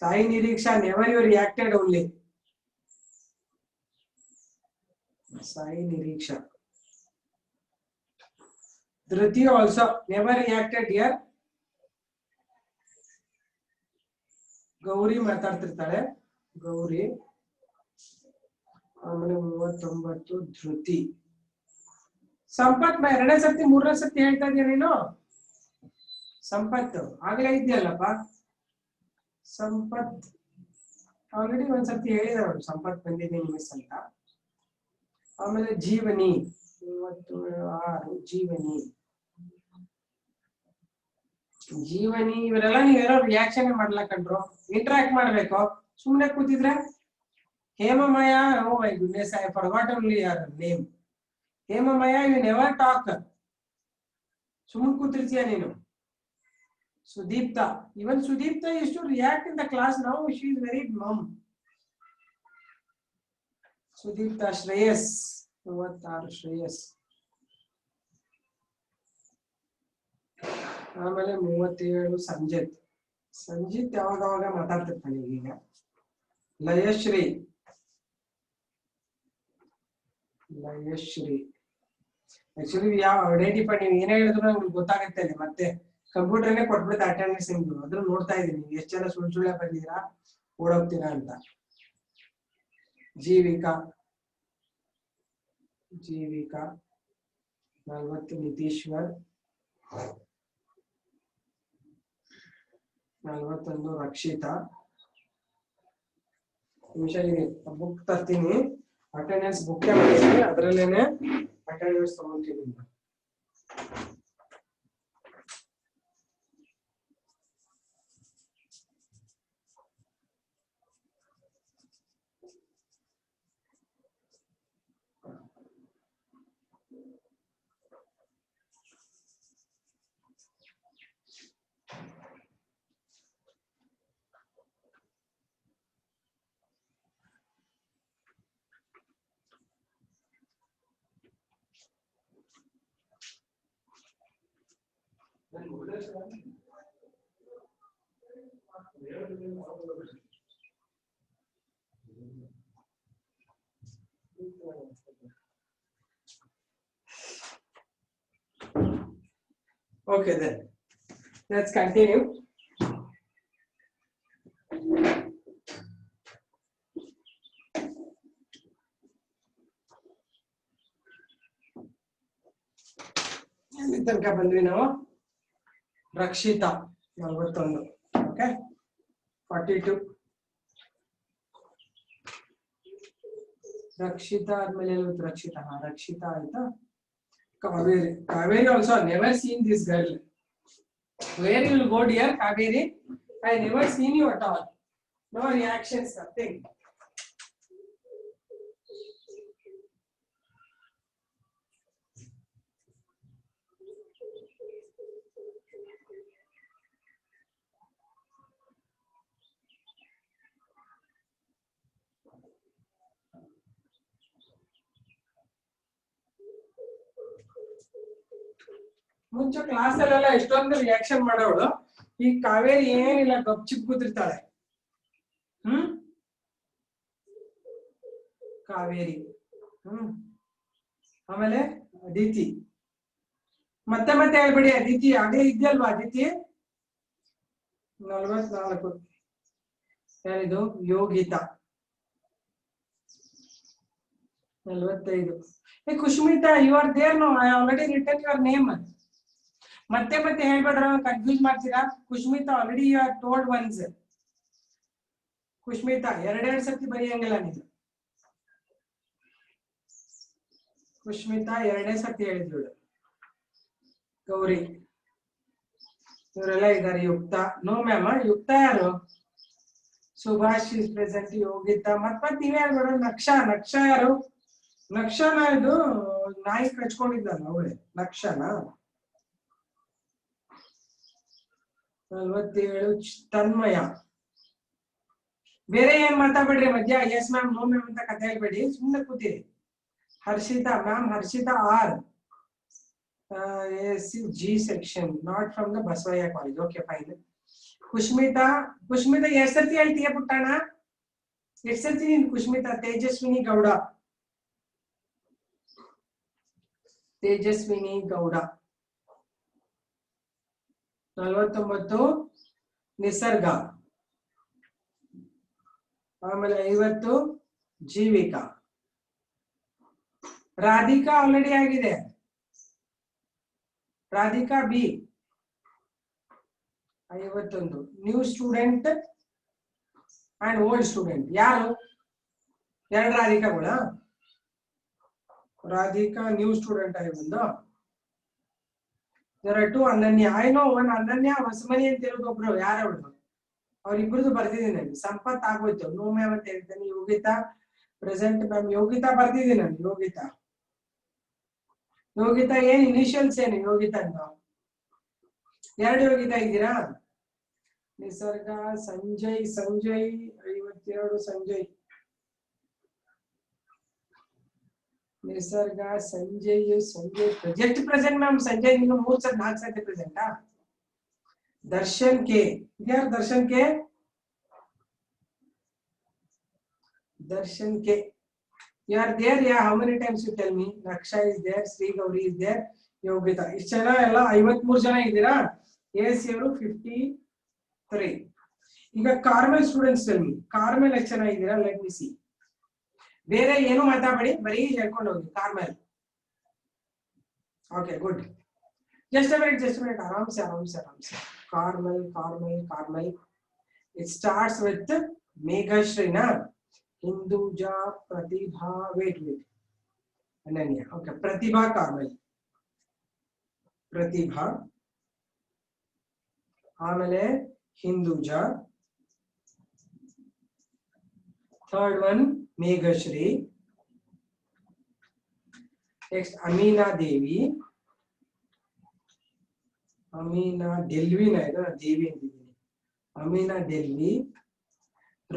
Sai Niriksha, never you reacted only. Sai Niriksha. Dhriti also never reacted here. Gauri ಮಾತಾಡ್ತಿರ್ತಾಳೆ. ಗೌರಿ. ಆಮೇಲೆ 39 ಧೃತಿ. ಸಂಪತ್ 2ನೇ ಸರ್ತಿ 3ನೇ ಸರ್ತಿ ಹೇಳ್ತಾ ಇದೀಯ ನೀನು. ಸಂಪತ್ ಆಗ್ಲೇ ಇದೆಯಲ್ಲಪ್ಪ. ಸಂಪತ್ ಆಲ್ರೆಡಿ ಒಂದ್ಸರ್ತಿ ಹೇಳಿದವರು ಸಂಪತ್ ಬಂದಿದ್ದೀನಿ ಮಿಸ್ ಅಂತ. ಆಮೇಲೆ ಜೀವನಿ 36 ಜೀವನಿ. ಜೀವನಿ ಇವರೆಲ್ಲ ನೀವೇನೋ ರಿಯಾಕ್ಷನ್ ಮಾಡ್ಲಕ್ಕಂಡ್ರು. ಇಂಟ್ರಾಕ್ಟ್ ಮಾಡ್ಬೇಕು. ಸುಮ್ನೆ ಕೂತಿದ್ರೆ. Hemamaya, oh my goodness, I forgot only your name. Hemamaya, you never talk. ಸುಮ್ಮನೆ ಕೂತಿರ್ತೀಯ ನೀನು. ಸುದೀಪ್ತಾ. ಇವನ್ ಸುದೀಪ್ತಾ used to react in the class. Now she is very mum. ಸುದೀಪ್ತಾ. Shreyas 36 Shreyas. ಆಮೇಲೆ 37 ಸಂಜಿತ್. ಸಂಜಿತ್ ಯಾವಾಗ ಮಾತಾಡ್ತಿರ್ತಾನೆ ಈಗ. ಲಯಶ್ರೀ. ಲಯಶ್ರೀ. ಆಕ್ಚುಲಿ ಯಾವ ಐಡೆಂಟಿಫೈ ನೀವು ಏನೇ ಹೇಳಿದ್ರು ನಮ್ಗೆ ಗೊತ್ತಾಗುತ್ತೆ. ಮತ್ತೆ ಕಂಪ್ಯೂಟರ್ನೇ ಕೊಟ್ಬಿಡುತ್ತೆ ಅಟೆಂಡೆನ್ಸ್ ನಿಮ್ದು. ಅದ್ರ ನೋಡ್ತಾ ಇದೀನಿ ಎಷ್ಟು ಜನ ಸುಳ್ಳೆ ಬಂದಿದ್ದೀರಾ, ಓಡೋಗ್ತೀರಾ ಅಂತ. ಜೀವಿಕಾ. ಜೀವಿಕಾ 40 ನಿತೀಶ್ವರ್ 41 ರಕ್ಷಿತಾ ನಿಮಿಷ ಬುಕ್ ತರ್ತೀನಿ ಅಟೆಂಡೆನ್ಸ್ ಬುಕ್ ಮಾಡಿದ್ದೀನಿ ಅದರಲ್ಲೇನೆ attendance ತಗೊಂತೀನಿ Okay, then let's continue. ಎಲ್ಲಿ ತನಕ ಬಂದ್ವಿ ನಾವು ರಕ್ಷಿತಾ 41 ಓಕೆ 42 ರಕ್ಷಿತಾ ಆದ್ಮೇಲೆ ರಕ್ಷಿತಾ ರಕ್ಷಿತಾ ಆಯ್ತಾ Kaveri. Kaveri also I never seen this girl. Where you will go, dear Kaveri? I never seen you at all. No reactions, nothing. ಮುಂಚೆ class ಅಲ್ಲೆಲ್ಲ ಎಷ್ಟೊಂದು ರಿಯಾಕ್ಷನ್ ಮಾಡೋಳು ಈ ಕಾವೇರಿ ಏನಿಲ್ಲ ಗಪ್ಚಿಪ್ ಕೂತಿರ್ತಾಳೆ ಕಾವೇರಿ ಆಮೇಲೆ ಅದಿತಿ ಮತ್ತೆ ಮತ್ತೆ ಹೇಳ್ಬೇಡಿ ಅದಿತಿ ಆಗ್ಲೇ ಇದೆಯಲ್ವಾ ಅದಿತಿ 44 ಯಾರಿದು Yogita 45 hey Kushmita you are there no I already written your name ಮತ್ತೆ ಮತ್ತೆ ಹೇಳ್ಬೇಡ್ರ ಕನ್ಫ್ಯೂಸ್ ಮಾಡ್ತೀರಾ Kushmita already you are told once Kushmita ಎರಡೆರಡು ಸತಿ ಬರೆಯಂಗಿಲ್ಲ ನೀವು ಕುಶ್ಮಿತಾ ಎರಡೇ ಸತಿ ಹೇಳಿದ್ರು ಗೌರಿ ಇವರೆಲ್ಲ ಇದ್ದಾರೆ ಯುಕ್ತ ನೋ ಮ್ಯಾಮ್ ಯುಕ್ತ ಯಾರು ಸುಭಾಷ್ ಇಸ್ ಪ್ರೆಸೆಂಟ್ ಯೋಗಿತಾ ಮತ್ತೆ ನೀವೇ ಹೇಳ್ಬೇಡ ನಕ್ಷಾ ಯಾರು ನಕ್ಷಾನ ಇದು ನಾಯಿ ಕಚ್ಕೊಂಡಿದ್ದಲ್ಲ ಅವಳೆ ನಕ್ಷಾನ 47 ತನ್ಮಯ ಬೇರೆ ಏನ್ ಮಾತಾಡ್ಬೇಡ್ರಿ ಮಧ್ಯ ಎಸ್ ಮ್ಯಾಮ್ ನೋ ಮ್ಯಾಮ್ ಅಂತ ಕತೆ ಹೇಳ್ಬೇಡಿ ಸುಮ್ಮನೆ ಕೂತಿರಿ Harshita ma'am Harshita R G section not from the Basavayya college okay fine Kushmita ಎಷ್ಟು ಸರ್ತಿ ಹೇಳ್ತೀಯ ಪುಟ್ಟಣ ಎಷ್ಟು ಸರ್ತಿ ನೀನ್ ಕುಶ್ಮಿತಾ ತೇಜಸ್ವಿನಿ ಗೌಡ 49 ನಿಸರ್ಗ ಆಮೇಲೆ 50 ಜೀವಿಕಾ ರಾಧಿಕಾ ಆಲ್ರೆಡಿ ಆಗಿದೆ Radhika B 51 new student and old student ಯಾರು ಎರಡು ರಾಧಿಕಾಗಳ ರಾಧಿಕಾ ನ್ಯೂ ಸ್ಟೂಡೆಂಟ್ ಆಗಿ ಬಂದು there are two Ananya I know one Ananya Hosamani ಅಂತ ಇರೋದು ಒಬ್ರು ಯಾರು ಅವರಿಬ್ರದ್ದು ಬರ್ತಿದ್ದೀನಿ ಸಂಪತ್ ಆಗೋಯ್ತು ನೋ ಮ್ಯಾಮ್ ಅಂತ ಹೇಳ್ತೇನೆ ಯೋಗಿತಾ ಪ್ರೆಸೆಂಟ್ ಮ್ಯಾಮ್ ಯೋಗಿತಾ ಬರ್ತಿದ್ದೀನಿ ನಾನು ಯೋಗಿತಾ ಏನ್ ಇನಿಷಿಯಲ್ಸ್ ಏನು ಯೋಗಿತಾ ಅಂತ ಎರಡು ಯೋಗಿತಾ ಇದ್ದೀರಾ ನಿಸರ್ಗ ಸಂಜಯ್ 52 ಸಂಜಯ್ ನಿಸರ್ಗ ಸಂಜಯ್ ಪ್ರೆಸೆಂಟ್ ಮ್ಯಾಮ್ ಸಂಜಯ್ ನೀವು 3-4 ಸತಿ ಪ್ರೆಸೆಂಟಾ ದರ್ಶನ್ ಕೆ ಯಾರು Darshan K you are there yeah how many times you tell me Raksha is there Sri Gauri is there Yogita ಇಷ್ಟು ಜನ ಎಲ್ಲ 53 ಜನ ಇದ್ದೀರಾ ಎಸ್ ಅವರು 53 ಈಗ Carmel students tell me Carmel ಎಷ್ಟು ಜನ ಇದ್ದೀರಾ ಲೆಟ್ ಮಿ ಸಿ ಬೇರೆ ಏನು ಮಾತಾಡಬೇಡಿ, ಬರೀ ಹೇಳ್ಕೊಂಡು ಹೋಗಿ. Carmel. Okay good. Just a minute. आराम से. Carmel. It starts with Meghashri, na? Hinduja, Pratibha. Wait. Ananya. Okay. Pratibha, Carmel. Pratibha. Amale Hinduja. Third one Meghashri. Next Amina Devi. Amina Delvi na ida Devi antidini. Amina Delvi.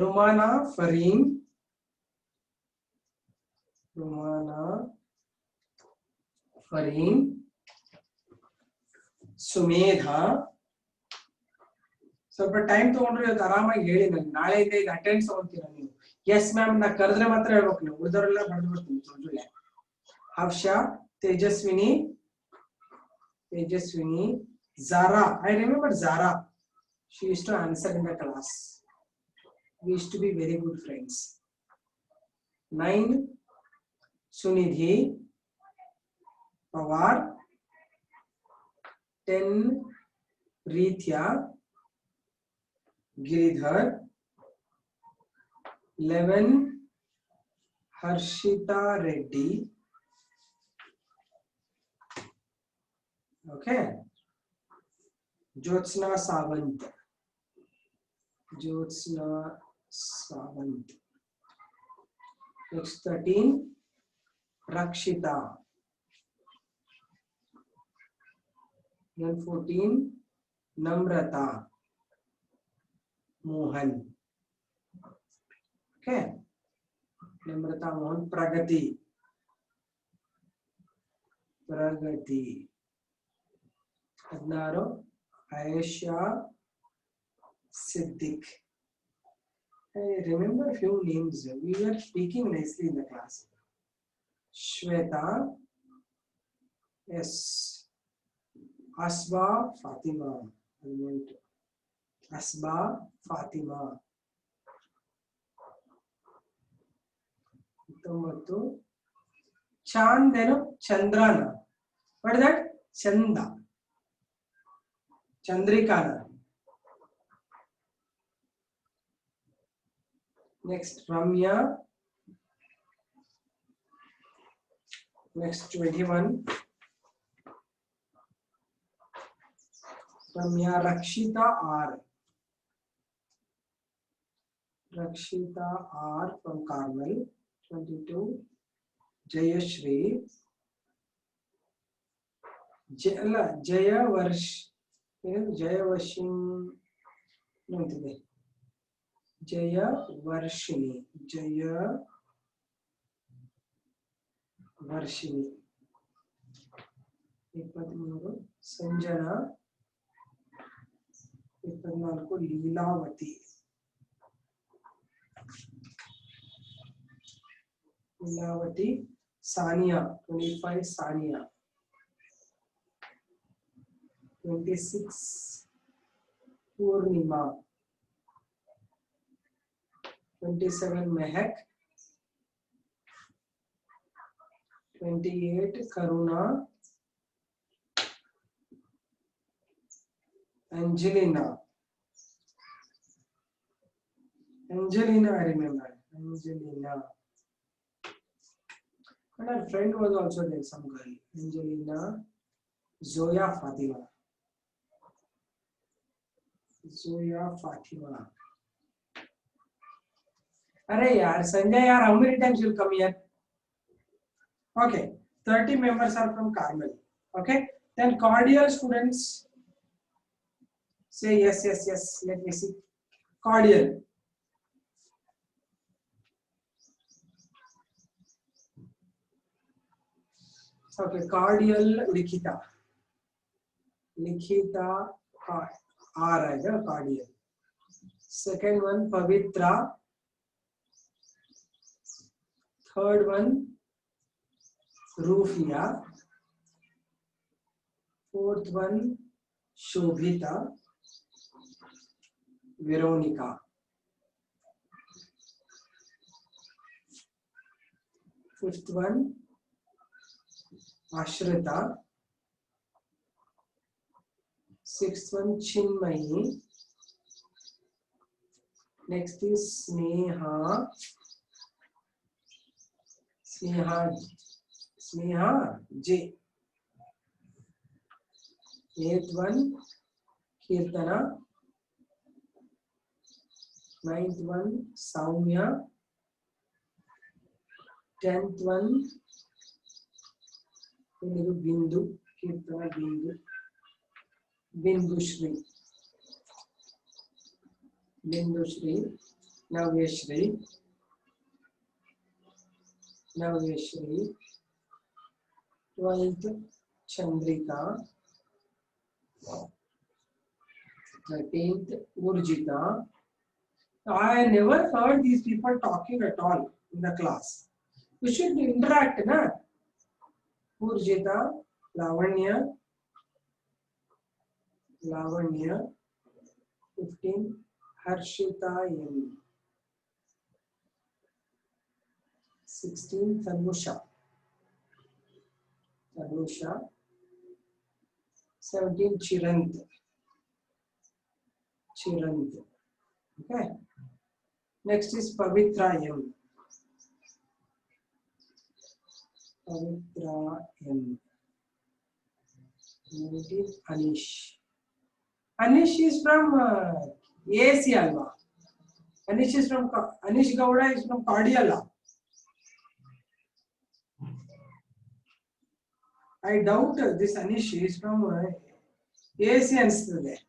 Romana Farin. Sumedha. ಸ್ವಲ್ಪ time ತಗೊಂಡ್ರೆ ಇವತ್ತು ಆರಾಮಾಗಿ ಹೇಳಿ. ನನಗೆ ನಾಳೆಯಿಂದ ಇದು attend ತಗೊಂತೀರಾ ನೀವು? Yes ma'am ನಾ ಕರೆದ್ರೆ ಮಾತ್ರ ಹೇಳ್ಬೇಕು ನೀವು, ಉಳಿದವರೆಲ್ಲ ಬರೆದು ಬಿಡ್ತೀನಿ ಸುಳ್ಳೆ. ಹರ್ಷ, Tejaswini, Zara. I remember Zara. She used to answer in the class. We used to be very good friends. 9 Sunidhi Pawar. 10 Rithya Giridhar. 11 Harshita Reddy. Okay. Jyotsna Sawant. Next 13 Rakshita. Then 14 Namrata Mohan. Okay. Namrata Mohan. Pragati. Adnaro Aisha Siddiq. I remember a few names. We were speaking nicely in the class. Shweta. Yes. Asba Fatima. Chandenu Chandrana. What is that? Chanda. Chandrikana. Next Ramya. Next 21 Ramya. Rakshita R from Carmel. 22 Jayashri. Jayavarshini. Varshini. 23 Sanjana. 24 Leelavati. Sania. 25 Sania. 26 Purnima. 27 Mehak. 28 Karuna. Angelina, I remember. Angelina. And her friend was also there, some girl. Angelina. Zoya Fatima. Arey yaar, Sanjay yaar, how many times you'll come here? Okay, 30 members are from Carmel. Okay, then cordial students. Say yes. Let me see. Cordial. Okay, cordial Likhita R is cordial. Second one Pavitra. Third one Rufia. Fourth one Shobhita. Veronica. Fifth one, Ashrita. Sixth one, Chinmayi. Next is Sneha. Sneha J. Eighth one, Kirtana. Ninth one, Saumya. 10th one, Bindu. Kirtana Bindu. Bindushri. Navyashri. 12th, Chandrika. 13th, Urjita. I never heard these people talking at all in the class. We should interact, na? Urjita, Lavanya. 15, Harshita M. 16, Tanusha. 17, Chirant. Okay. Next is Pavitra M. 19, Anish. Anish is from AAC Alva. Anish Gowda is from Cardiala. I doubt this Anish is from AAC Anstade.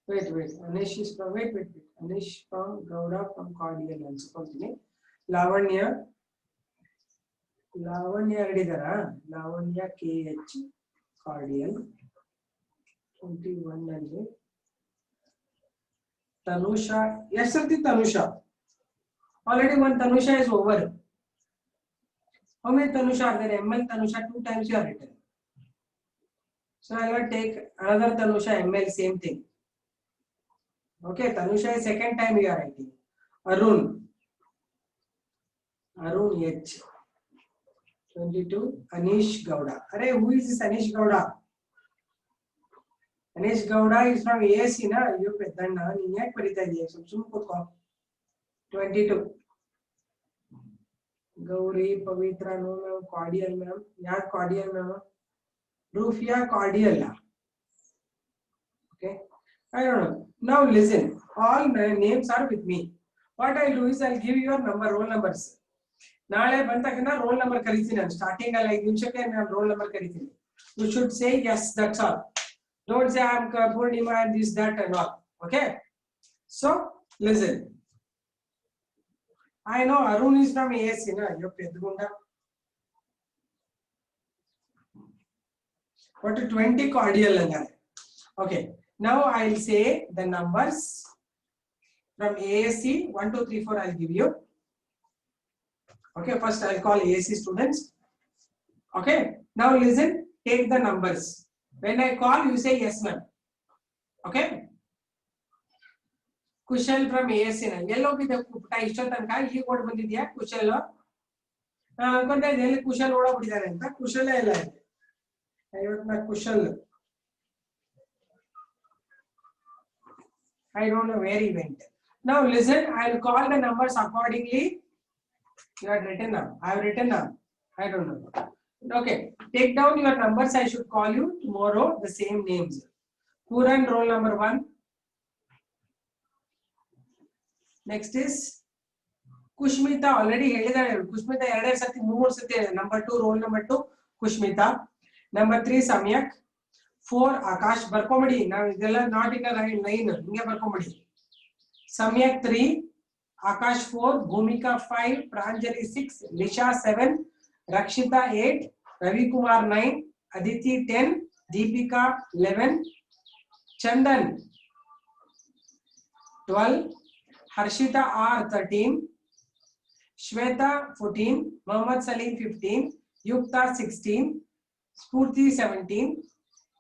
Wait. Anish is from Anish from Gowda from Cardiala. Continue. Lavanya Lavanya KH Cardial. 21 and Tanusha. Yes, sir, Tanusha. Already one Tanusha is over. How many Tanusha are there? ML Tanusha 2 times you are written. So I will take another Tanusha ML, same thing. Okay, Tanusha is second time you are writing. Arun H. 22. Anish Gowda. Arey, who is this Anish Gowda? Anish Gowda is from AAC, na? You peddanna, nee yak parita idiya. Sum kutko. 22. Gauri, Pavitra, no ma'am. Cordial, ma'am. Yak cordial, ma'am. Rufia cordial. Okay. I don't know. Now listen. All names are with me. What I'll do is I'll give you your number, roll numbers. ನಾಳೆ ಬಂತಕನ roll number ಕರೀತೀನಿ ನಾನು starting ಅಲ್ಲಿ 5 ನಿಮಿಷಕ್ಕೆ ನಾನು roll number ಕರೀತೀನಿ. You should say yes, that's all. Don't say I'm Purnima and this, that and all. Okay? So, listen. I know Arun is from AAC, na? You pedgunda. What 20 cordial angare. Okay. Now I'll say the numbers from AAC 1, 2, 3, 4 I'll give you. Okay, first I'll call AAC students. Okay, now listen, take the numbers. When I call, you say yes, ma'am. Okay? Kushal from AAC. Yellow with the Ishatan Kai, he got Bandidia, Kushal. Kushal Oda Buddha, Kushal. I want my Kushal. I don't know where he went. Now listen, I'll call the numbers accordingly. You have written now. I have written now. I don't know. Okay. Take down your numbers. I should call you tomorrow. The same names. Puran, roll number 1. Next is Kushmita. Already ಹೇಳಿದಾಳೆ. Kushmita 2 ಸತಿ 3 ಸತಿ. Number 2, roll number 2. Kushmita. Number 3, Samyak. 4, Akash. ಬರ್ಕೊಂಬಿಡಿ. ನಾವು ಇದೆಲ್ಲ not in a line. ಹಿಂಗೆ ಬರ್ಕೊಂಬಿಡಿ. Samyak 3. Akash 4, Bhumika 5, Pranjali 6, Lisha 7, Rakshita 8, Ravi Kumar 9, Aditi 10, Deepika 11, Chandan 12, Harshita R 13, Shweta 14, Mohammad Salim 15, Yukta 16, Spurti 17,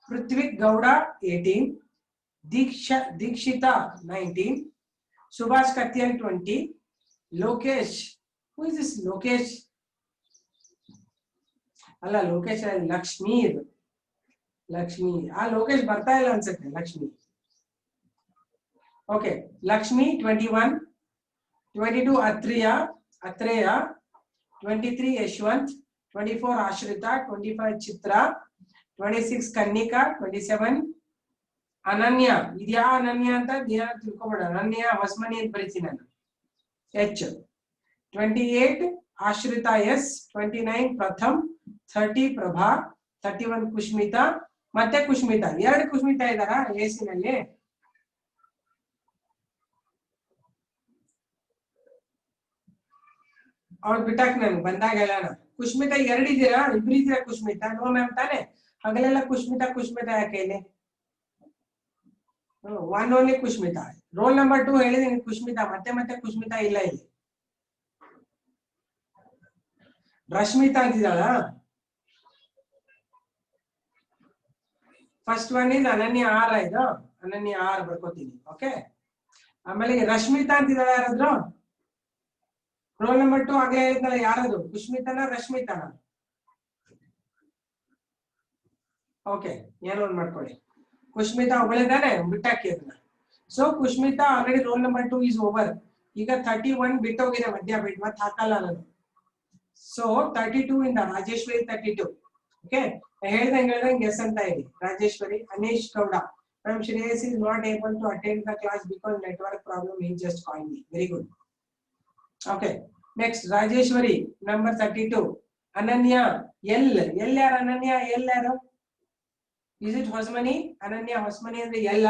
Prithvik Gowda 18, Dikshita 19, Subhash Katyal 20, Lokesh. Who is this Lokesh? ಅಲ್ಲ ಲೋಕೇಶ್ ಲಕ್ಷ್ಮಿ ಇದು ಲಕ್ಷ್ಮಿ ಆ ಲೋಕೇಶ್ ಬರ್ತಾ ಇಲ್ಲ ಅನ್ಸುತ್ತೆ Lakshmi okay Lakshmi 21 22 Atreya 23 Yashwant 24 Ashrita 25 ಚಿತ್ರ 26 ಕನ್ನಿಕಾ 27 ಅನನ್ಯ ಇದ್ಯಾ ಅನನ್ಯ ಅಂತ ತಿಳ್ಕೊಬೇಡ ಅನನ್ಯ ಹೊಸಮನಿ ಅಂತ ಬರೀತೀನಿ ನಾನು ಎಚ್ 28 ಆಶ್ರಿತಾ ಎಸ್ 29 ಪ್ರಥಮ್ 30 ಪ್ರಭಾ 31 ಕುಷ್ಮಿತಾ ಮತ್ತೆ ಕುಷ್ಮಿತಾ ಎರಡು ಕುಷ್ಮಿತಾ ಇದ್ದಾರಾ ಎಸಿನಲ್ಲಿ ಅವ್ಳು ಬಿಟ್ಟಾಕ್ ನನ್ಗೆ ಬಂದಾಗ ಹೇಳೋಣ ಕುಷ್ಮಿತಾ ಎರಡಿದ್ದೀರಾ ಇಬ್ರು ಇದ್ದೀರಾ ಕುಷ್ಮಿತಾ ನೋ ಮ್ಯಾಮ್ ತಾನೆ ಹಗಲೆಲ್ಲ ಕುಷ್ಮಿತಾ ಯಾಕೆ ಇಲ್ಲಿ ಒನ್ ಓನ್ಲಿ ಕುಷ್ಮಿತಾ ರೋಲ್ ನಂಬರ್ 2 ಹೇಳಿದೀನಿ ಕುಷ್ಮಿತಾ ಮತ್ತೆ ಕುಷ್ಮಿತಾ ಇಲ್ಲ ಇಲ್ಲಿ ರಶ್ಮಿತಾ ಅಂತಿದ್ದಾಳ ಫಸ್ಟ್ ಒನ್ ಇಸ್ ಅನನ್ಯ ಆರ್ ಇದು ಅನನ್ಯ ಆರ್ ಬರ್ಕೋತೀನಿ ಓಕೆ ಆಮೇಲೆ ರಶ್ಮಿತಾ ಅಂತಿದ್ದಾಳ ಯಾರಾದ್ರು ರೋಲ್ ನಂಬರ್ 2 ಆಗ್ಲೇ ಹೇಳಿದ್ನಲ್ಲ ಯಾರದು ಕುಷ್ಮಿತಾನ ರಶ್ಮಿತಾನ ಓಕೆ ಏನೋ ಒಂದು ಮಾಡ್ಕೊಳ್ಳಿ ಕುಷ್ಮಿತಾ ಒಬ್ಬಳಿದಾನೆ ಬಿಟ್ಟಾಕಿ ಅದನ್ನ so Kushmita already roll number 2 is over ಈಗ 31 ಬಿಟ್ಟೋಗಿದೆ ಮಧ್ಯ ಬಿಟ್ಟು ಮತ್ತೆ ಹಾಕಲ್ಲ ನಾನು ಸೊ 32 ಇಂದ ರಾಜೇಶ್ವರಿ 32 ಓಕೆ ಹೇಳ್ದಂಗೆ ಎಸ್ ಅಂತ ಇದೆ Rajeshwari Anish Gowda ma'am Shreyas is not able to attend the class because network problem he just called me very good okay next Rajeshwari number 32 Ananya L ಯಾರು ಅನನ್ಯ ಎಲ್ ಯಾರು is it ಹೊಸಮನಿ ಅನನ್ಯ ಹೊಸಮನಿ ಅಂದ್ರೆ ಎಲ್ಲ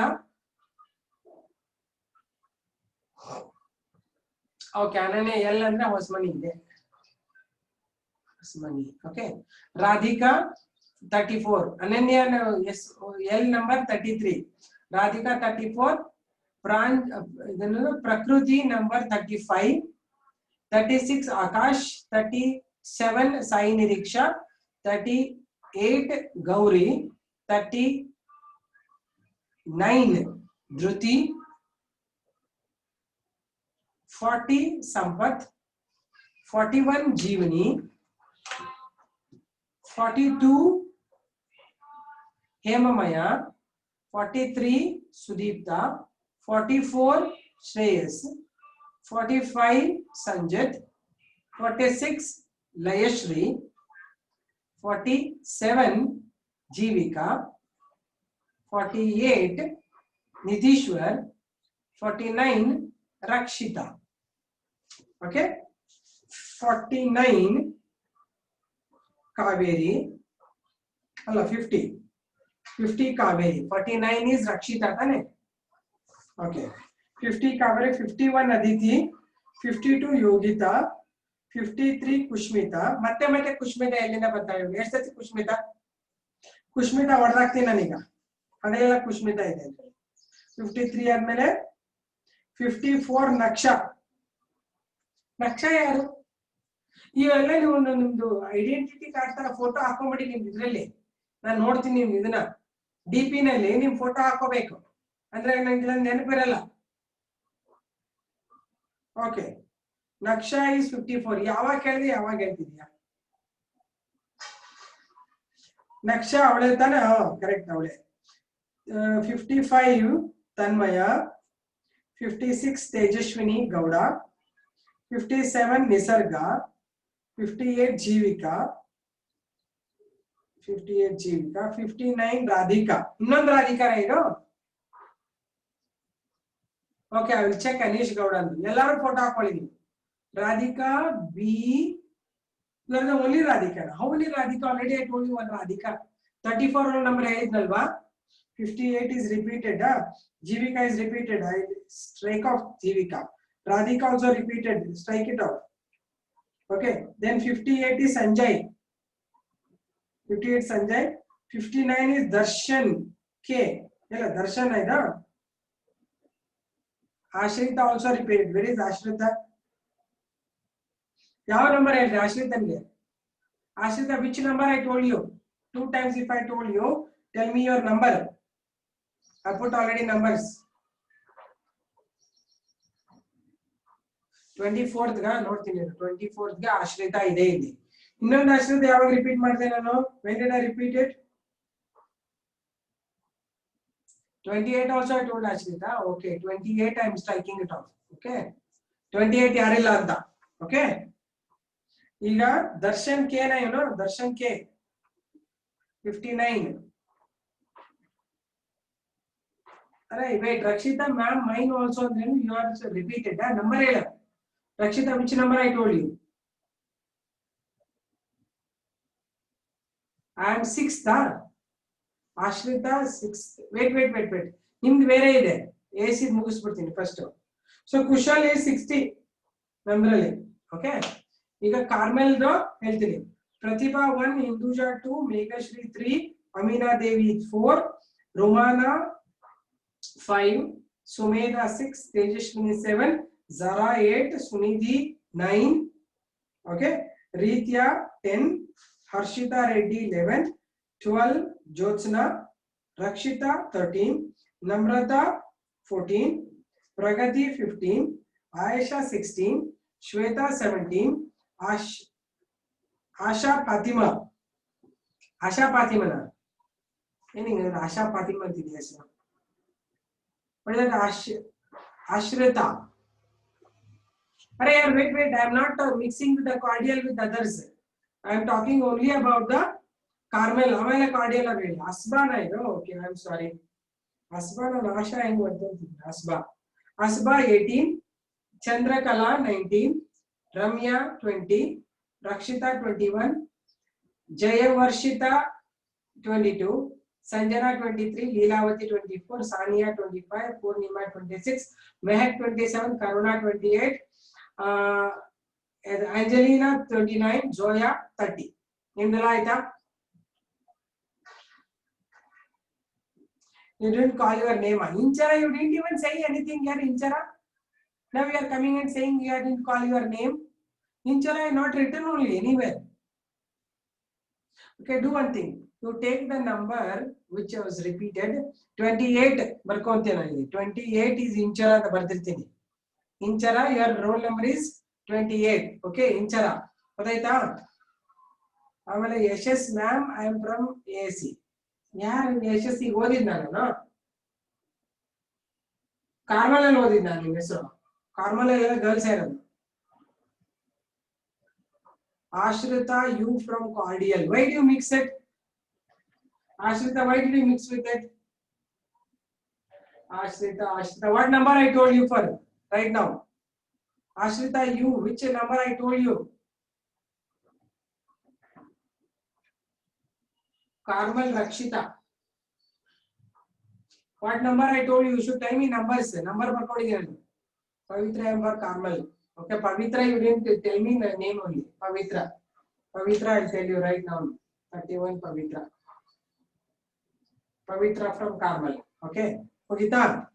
ಓಕೆ ಅನನ್ಯ ಎಲ್ ಅಂದ್ರೆ ಹೊಸಮನಿ ಇದೆ ಹೊಸಮನಿ ಓಕೆ ರಾಧಿಕಾ 34 ಅನನ್ಯ ಎಲ್ ನಂಬರ್ 33 ರಾಧಿಕಾ 34 ಪ್ರಕೃತಿ ನಂಬರ್ 35 36 ಆಕಾಶ್ 37 ಸಾಯಿ ನಿರೀಕ್ಷಾ 38 ಗೌರಿ 39 ಧೃತಿ 40 ಸಂಪತ್ 41 ಜೀವನಿ 42 ಹೇಮಮಯ 43 ಸುದೀಪ್ತಾ 44 ಶ್ರೇಯಸ್ 45 ಸಂಜತ್ 46 ಲಯಶ್ರೀ 47 ಜೀವಿಕಾ 48 ನಿಧೀಶ್ವರ್ 49 ರಕ್ಷಿತಾ ಓಕೆ 49 ಕಾವೇರಿ ಅಲ್ಲ 50 ಕಾವೇರಿ 49 is ರಕ್ಷಿತಾ ತಾನೆ ಓಕೆ 50 ಕಾವೇರಿ 51 ಅದಿತಿ 52 ಯೋಗಿತಾ 53 ಕುಷ್ಮಿತಾ ಮತ್ತೆ ಕುಷ್ಮಿತಾ ಎಲ್ಲಿಂದ ಬರ್ತಾ ಇದೆ ಎಷ್ಟು ಸತಿ ಕುಷ್ಮಿತಾ ಹೊಡೆದಾಕ್ತೀನಿ ನಾನೀಗ ಅದೆಲ್ಲ ಕುಷ್ಮಿತಾ ಇದೆ ಅಂತ 53 ಆದ್ಮೇಲೆ 54 ನಕ್ಷ ಯಾರು ಇವೆಲ್ಲ ನೀವು ನಿಮ್ದು ಐಡೆಂಟಿಟಿ ಕಾರ್ಡ್ ತರ ಫೋಟೋ ಹಾಕೊಂಡ್ಬಿಡಿ ನಿಮ್ದು ಇದ್ರಲ್ಲಿ ನಾನು ನೋಡ್ತೀನಿ ನಿಮ್ದು ಇದನ್ನ ಡಿಪಿ ನಲ್ಲಿ ನಿಮ್ ಫೋಟೋ ಹಾಕೋಬೇಕು ಅಂದ್ರೆ ನಂಗೆ ನೆನಪಿರಲ್ಲ ಓಕೆ ನಕ್ಷ ಇಸ್ 54 ಯಾವಾಗ ಕೇಳಿದೆ ಯಾವಾಗ ಹೇಳ್ತಿದ್ಯಾ ನಕ್ಷ ಅವಳೆ ತಾನೆ ಕರೆಕ್ಟ್ ಅವಳೆ 55 ತನ್ಮಯ 56 ತೇಜಸ್ವಿನಿ ಗೌಡ 57 ನಿಸರ್ಗ 58 ಜೀವಿಕಾ 59 ರಾಧಿಕಾ ಇನ್ನೊಂದು ರಾಧಿಕಾ ಇದು okay I will check Anish Gowda ಅಂತ ಎಲ್ಲರೂ ಫೋಟೋ ಹಾಕೊಳ್ಳಿ ನೀವು Radhika be you are the only Radhika how many Radhika already I told you one Radhika 34 number ಹೇಳಿದ್ನಲ್ವಾ 58 is repeated jivika is repeated I strike off jivika radhika also repeated strike it off okay then 58 is sanjay 58 sanjay 59 is darshan k ella darshan aida ashrita also repeated where is ashrita ಯಾವ number ಹೇಳ್ರಿ Ashrita which number I told you 2 times if I told you tell me your number I put already numbers 24th ಗ ನೋಡ್ತೀನಿ 24th ಗೆ ಆಶ್ರಿತ ಇದೆ ಇಲ್ಲಿ. ಇನ್ನೊಂದು ಆಶ್ರಿತ ಯಾವಾಗ ರಿಪೀಟ್ ಮಾಡಿದೆ ನಾನು? when did I repeat it? 28 also I told Ashrita. Okay, 28 I am striking it off. Okay, 28 ಯಾರಿಲ್ಲ ಅಂತ. Okay, ಈಗ ದರ್ಶನ್ ಕೆ ನ ಏನು? Darshan K 59. Alright, wait, Rakshita ma'am, mine also then you are repeated. Number ಹೇಳ. Rakshita, which number I told you? I am 6th. Ashrita 6th. Wait. ನಿಮ್ದು ಬೇರೆ ಇದೆ. AC ಮುಗಿಸ್ಬಿಡ್ತೀನಿ first. So Kushal is 60 number ಅಲ್ಲಿ. Okay. ಈಗ Carmel ದು ಹೇಳ್ತೀನಿ. ಪ್ರತಿಭಾ 1, ಹಿಂದೂಜಾ 2, ಮೇಘಶ್ರೀ 3, ಅಮೀನಾ ದೇವಿ 4, ರುಮಾನಾ 5, Sumedha 6, Tejashwini 7, Zara 8, Sunidhi 9, okay, Ritya 10, Harshita Reddy 11, 12, Jyotsna, Rakshita 13, Namrata 14, Pragati 15, Aisha 16, Shweta 17, Asha Fatima na meaning Asha Fatima antidiya sir. What is that? Ashrita. Arey wait, I am not mixing with the cordial with others. I am talking only about the Carmel. Amala cordial aveli. Asba na ido. Okay, I am sorry. Asba na Asha engu vartante. Asba 18, Chandrakala 19, Ramya 20, Rakshita 21, Jayavarshita 22, Sanjana 23, Leelavati 24, Sania 25, Purnima 26, Mehak 27, Karuna 28, Angelina 29, Zoya 30. Nimdala aita? You didn't call your name. Inchara, you didn't even say anything here, Inchara. Now you are coming and saying you didn't call your name. Inchara is not written only anywhere. Okay, do one thing. You take the number which was repeated. 28 ಬರ್ಕೊಂತೇನೆ ಇಲ್ಲಿ. 28 is Inchara ಅಂತ ಬರ್ತಿರ್ತೀನಿ. Inchara, your roll number is 28. Okay, Inchara. ಗೊತ್ತಾಯ್ತಾ? ಆಮೇಲೆ Yashas ma'am, I am from ASC. ಯಾರು ಯಶಸ್ ಈಗ ಓದಿದ್ ನಾನು? Carmel ಅಲ್ಲಿ ಓದಿದ್ ನಾನು ನಿಮ್ಮ ಹೆಸರು. ಕಾರ್ಮಲ್ ಎಲ್ಲ ಗರ್ಲ್ಸ್ ಇರೋದು. Ashrita, you from cordial. Why do you mix it? Ashrita, why did you mix with it? Ashrita, what number I told you for right now? Ashrita, you, which number I told you? Carmel, Rakshita. What number I told you? You should tell me numbers. Number ಬರ್ಕೊಂಡಿದ್ದೀನಿ. Pavitra and Carmel. Okay, Pavitra, you didn't tell me the name only. Pavitra, I'll tell you right now. 31 Pavitra from Carmel. Okay, Pavitra.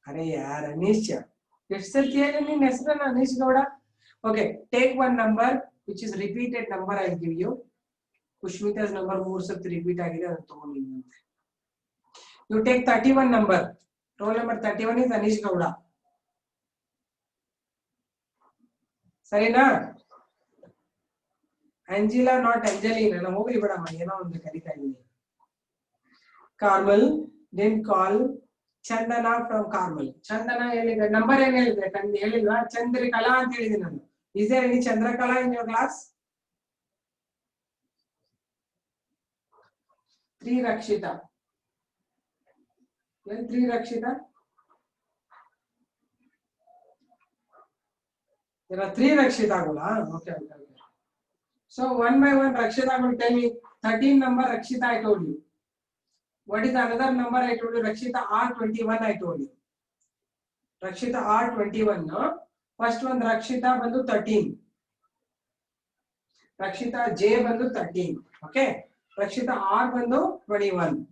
Arey yaar, Anish. It's the theory in Nesra Anish Gowda. Okay, take one number which is repeated number. I'll give you. Pushmita's number more so repeat agide antoni. You take 31 number. Roll number 31 is Anish Gowda. ಸರಿನಾ? Angela, not Angelina. ನಾನು ಹೋಗ್ಲಿ ಬಿಡಮ್ಮ, ಏನೋ ಒಂದು ಕರೀತಾ ಇದ್ದೀನಿ. Carmel, then call Chandana from Carmel. Chandana ಹೇಳಿದ್ರೆ number ಏನು ಹೇಳಿದ್ರೆ ಕಂಡು ಹೇಳಿಲ್ವಾ? ಚಂದ್ರಕಲಾ ಅಂತ ಹೇಳಿದ್ದೀನಿ ನಾನು. Is there any Chandrakala in your class? 3 Rakshita. Well, 3 Rakshita. There are 3 Rakshita Gula. Okay. So one by one Rakshita will tell me 13 number Rakshita I told you. What is another number I told you? Rakshita R21 I told you. Rakshita R21. No? First one Rakshita bandu 13. Rakshita J bandu 13. Okay. Rakshita R bandu 21.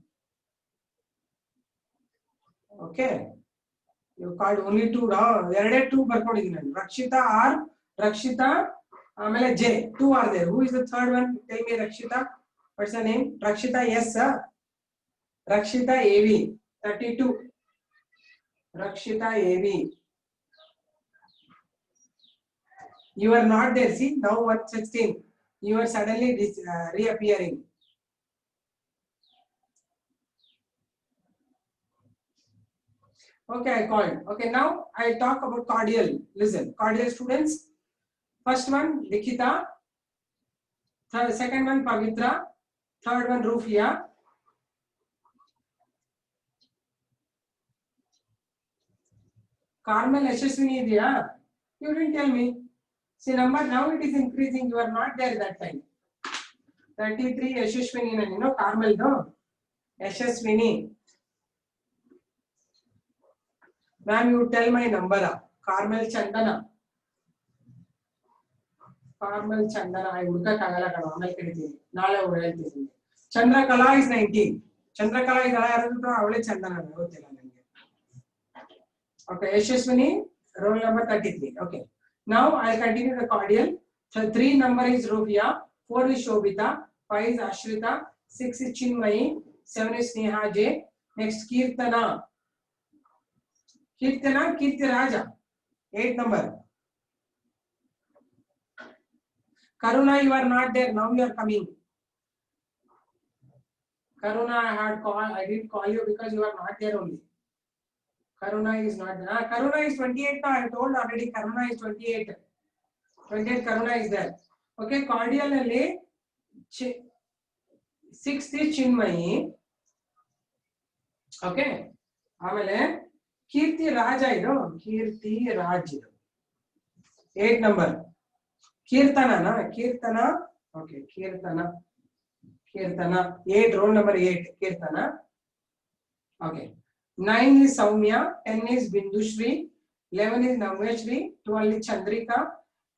Okay. You called only 2. Erade 2 ಬರ್ಕೊಂಡಿದ್ದೀನಿ ನಾನು. Rakshita R, Rakshita ಆಮೇಲೆ J. 2 are there. Who is the third one? Tell me Rakshita. What's the name? Rakshita yes sir. Rakshita AV 32. Rakshita AV. You are not there. See, now 116. You are suddenly reappearing. Okay, I called. Okay, now I talk about cordial. Listen, cordial students. First one, Likita. Second one, Pavitra. Third one, Rufia. Carmel Yashaswini idea. You didn't tell me. See, number now it is increasing. You are not there that time. 33 Yashaswini, you know, Carmel, no? Yashaswini. Ma'am, you tell my number. Carmel Chandana. Carmel Chandana. I would Chandrakala is 19. Chandrakala is Chandana. Okay, Yashaswini, roll number 33. Okay. Now I'll continue the cordial. So 3 number is Rufia, 4 is Shobita, 5 is Ashrita, 6 is Chinmayi, 7 is Sneha J. Next Kirtana. Kirtana, Kirti Raja. 8 number. Karuna, you are not there. Now you are coming. Karuna, I had call. I didn't call you because you are not there only. Karuna is not there. Karuna is 28. I told already. Karuna is 28. 28. Karuna is there. Okay. Cordial alli 6th is Chinmayi. Okay. Amele Kirti Raja ido. Kirti Raj. 8 number. Kirtana na. Kirtana. Okay. Kirtana. Kirtana. 8. Roll number 8. Kirtana. Okay. 9 is Soumya. 10 is Bindushri. 11 is Naveshri. 12 is Chandrika.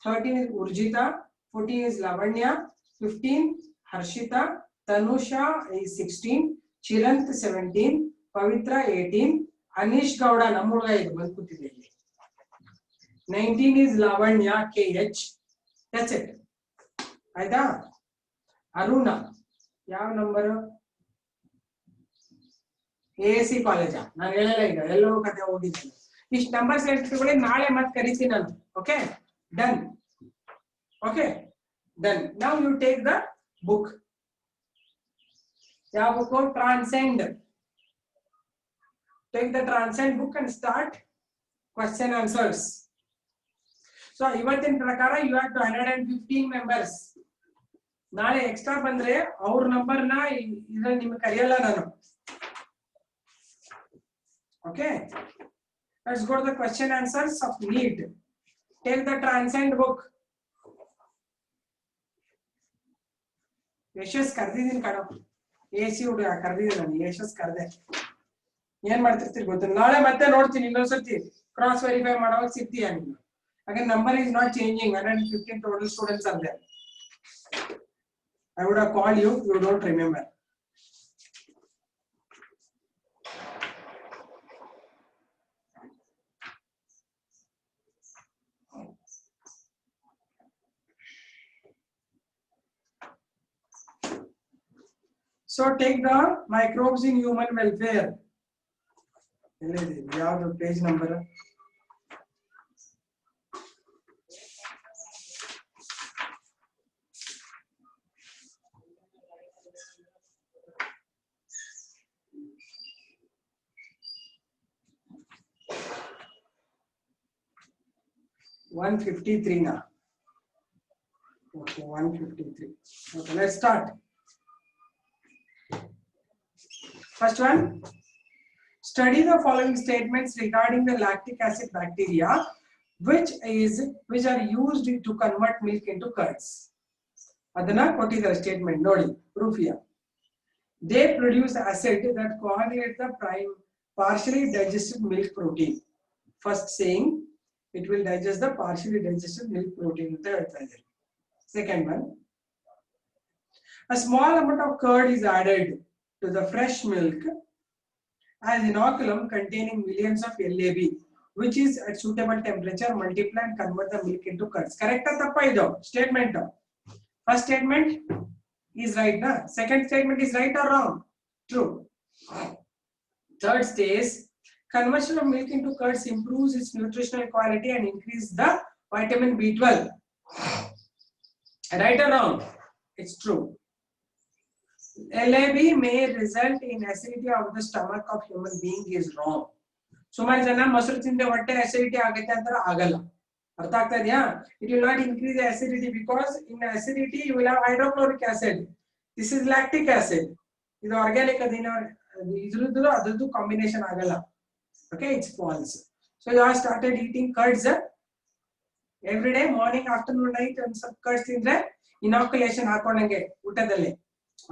13 is Urjita. 14 is Lavanya. 15 Harshita. Tanusha is 16. Chirant 17. Pavitra 18. Anish Gowda Namurga is 19 is Lavanya KH. That's it. Aida. Aruna. Yav number? AAC college. ನಾನು ಹೇಳಲ್ಲ ಈಗ ಎಲ್ಲೋ ಕತೆ ಹೋಗಿದ್ದೀನಿ. ಇಷ್ಟು numbers ಹೇಳ್ತಿಕೊಳ್ಳಿ ನಾಳೆ ಮತ್ತೆ ಕರೀತೀನಿ ನಾನು. Okay? Done. Okay? Done. Now you take the book. ಯಾವ book? Transcend. Take the Transcend book and start question answers. So ಇವತ್ತಿನ ಪ್ರಕಾರ you have 115 members. ನಾಳೆ ಎಕ್ಸ್ಟ್ರಾ ಬಂದ್ರೆ ಅವ್ರ ನಂಬರ್ನ ಇದ್ರಲ್ಲಿ ನಿಮಗೆ ಕರೆಯಲ್ಲ ನಾನು. Okay, let's go to the question answers of NEET. Take the Transcend book. Yashas ಕರ್ದಿದ್ದೀನಿ ಕಣ. AC ಹುಡುಗ ಕರ್ದಿದ್ದೀನಿ ನಾನು. ಯಶಸ್ ಕರ್ದೆ. ಏನ್ ಮಾಡ್ತಿರ್ತೀರಿ ಗೊತ್ತಿಲ್ಲ. ನಾಳೆ ಮತ್ತೆ ನೋಡ್ತೀನಿ ಇನ್ನೊಂದ್ಸತಿ ಕ್ರಾಸ್ ವೆರಿಫೈ ಮಾಡುವಾಗ ಸಿಗ್ತೀಯಾ ನೀನು. Again, number is not changing. 115 total students are there. I would have called you. You don't remember. So take the microbes in human welfare. We have the page number. $153 now. Okay, 153. Okay, let's start. First one, study the following statements regarding the lactic acid bacteria, which are used to convert milk into curds. Adana kottidare statement nodi. Rufia. They produce acid that coagulates the partially digested milk protein. First saying, it will digest the partially digested milk protein. Second one, a small amount of curd is added to the fresh milk as inoculum containing millions of LAB, which is at suitable temperature, multiply and convert the milk into curds. Correct or tappa ido statement? First statement is right, na? Second statement is right or wrong? True. Third says conversion of milk into curds improves its nutritional quality and increases the vitamin B12. Right or wrong? It's true. LAB may result in acidity of the stomach of human being is wrong. ಸುಮಾರು ಜನ ಮೊಸರು ತಿಂದ್ರೆ ಹೊಟ್ಟೆ acidity ಆಗುತ್ತೆ ಅಂತ ಆಗಲ್ಲ. ಅರ್ಥ ಆಗ್ತಾ ಇದೆಯಾ? It will not increase the acidity because in acidity you will have hydrochloric acid. This is lactic acid. ಇದು organic ಇದ್ರದ್ದು ಅದ್ರದ್ದು ಕಾಂಬಿನೇಷನ್ ಆಗಲ್ಲ. Okay, it's false. So you have started eating curds every day, morning, afternoon, night, and some curds tindre inoculation ಹಾಕೊಂಡಂಗೆ ಊಟದಲ್ಲಿ.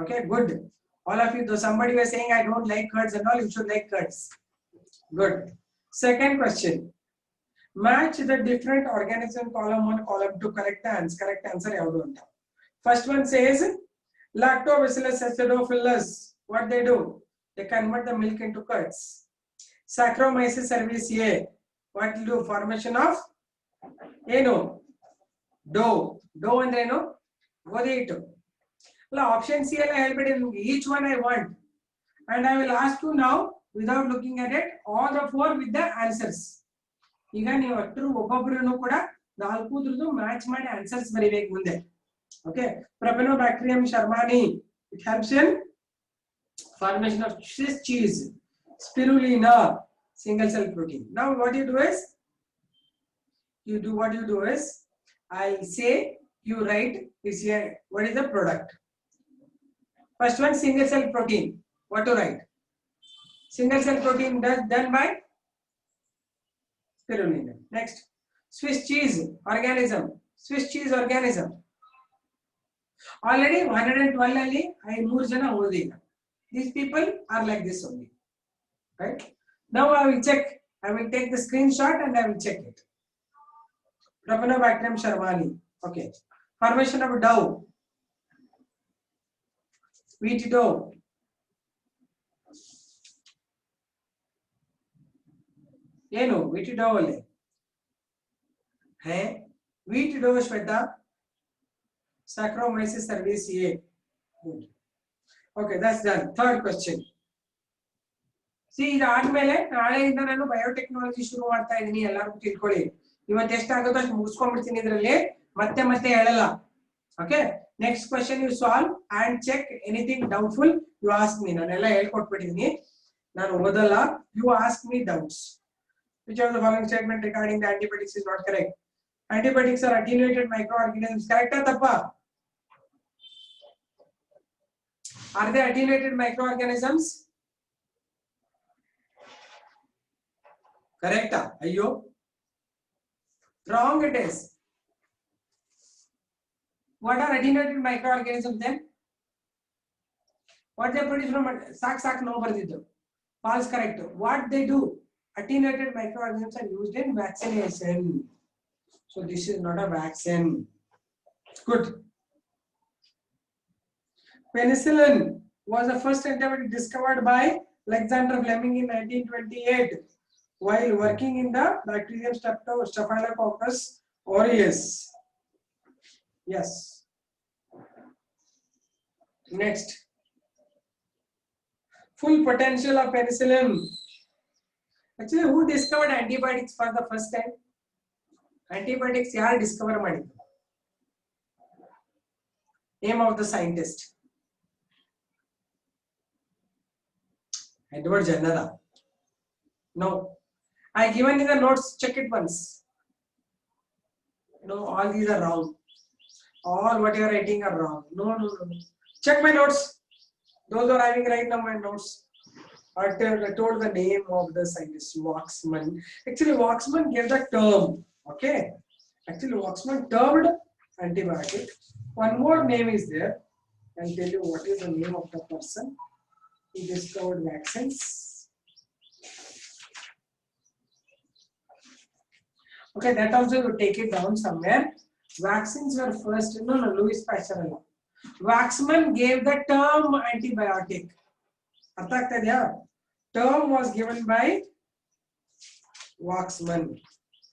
Okay, good. All of you, though somebody was saying I don't like curds and all, you should like curds. Good. Second question. Match the different organism column 1, column 2. Correct answer ಯಾವುದು ಅಂತ. First one says Lactobacillus acidophilus. What they do? They convert the milk into curds. Saccharomyces cerevisiae. What will do? Formation of ಏನು? Dough ಅಂದ್ರೆ ಏನು? ಗೋಧಿ ಹಿಟ್ಟು. ಅಲ್ಲ, option C ಎಲ್ಲ ಹೇಳ್ಬೇಡಿ ನಿಮಗೆ. Each one I want and I will ask you now without looking at it all the four with the answers. ಈಗ ನೀವು ಅಷ್ಟರು ಒಬ್ಬೊಬ್ಬರನ್ನು ಕೂಡ ನಾಲ್ಕುದ್ರದ್ದು ಮ್ಯಾಚ್ ಮಾಡಿ ಆನ್ಸರ್ಸ್ ಬರೀಬೇಕು ಮುಂದೆ. Okay. Propionibacterium shermani, it helps in formation of Swiss cheese. Spirulina, single cell protein. Now what you do is I'll say, you write this here, what is the product. First one, single cell protein. What to write? Single cell protein done by spirulina. Next, Swiss cheese organism. Already 112 ಅಲ್ಲಿ I 3 ಜನ ಓದಿಲ್ಲ. These people are like this only, right? Now I will check. I will take the screenshot and I will check it. Propionibacterium shermani. Okay. Formation of dough. Wheat dough. ಏನು wheat dough ಅಲ್ಲಿ है? Wheat dough Shweta. Saccharomyces cerevisiae. Good. Okay, that's done. Third question. See, ಇದಾದ್ಮೇಲೆ ನಾಳೆಯಿಂದ ನಾನು biotechnology ಶುರು ಮಾಡ್ತಾ ಇದ್ದೀನಿ. ಎಲ್ಲರೂ ತಿಳ್ಕೊಳ್ಳಿ. ಇವತ್ತು ಎಷ್ಟಾಗುತ್ತೋ ಅಷ್ಟು ಮುಗಿಸ್ಕೊಂಡ್ಬಿಡ್ತೀನಿ ಇದರಲ್ಲಿ, ಮತ್ತೆ ಹೇಳಲ್ಲ. Okay, next question you solve and check. Anything doubtful you ask me. ನಾನೆಲ್ಲ ಹೇಳ್ಕೊಟ್ಬಿಟ್ಟಿದ್ದೀನಿ, ನಾನು ಓದಲ್ಲ. You ask me doubts. Which of the following statement regarding the antibiotics is not correct? Antibiotics are attenuated microorganisms. Correct or tappa? Are they attenuated microorganisms? Correct? Ayyo. Wrong it is. What are attenuated microorganisms then? What they produce from sac no ಬರ್ದಿದ್ದು. False, correct. What they do? Attenuated microorganisms are used in vaccination. So this is not a vaccine. Good. Penicillin was the first antibiotic discovered by Alexander Fleming in 1928 while working in the bacterium Staphylococcus aureus. Yes. Next. Full potential of penicillin. Actually, who discovered antibiotics for the first time? Antibiotics yaar discover ಮಾಡಿದ್ರು? Name of the scientist. Edward Jenner. No. I given in the notes, check it once. No, all these are wrong. All what you are writing are wrong. No. Check my notes. Those are having right now my notes. I told the name of the scientist, Waxman. Actually, Waxman gave the term. Okay. Actually, Waxman termed antibiotic. One more name is there. I'll tell you what is the name of the person. He discovered vaccines. Okay, that also you take it down somewhere. Vaccines were first, no, Louis Pasteur. Waxman gave the term antibiotic. ಅರ್ಥ ಆಗ್ತಾ ಇದೆಯಾ? Term was given by Waxman.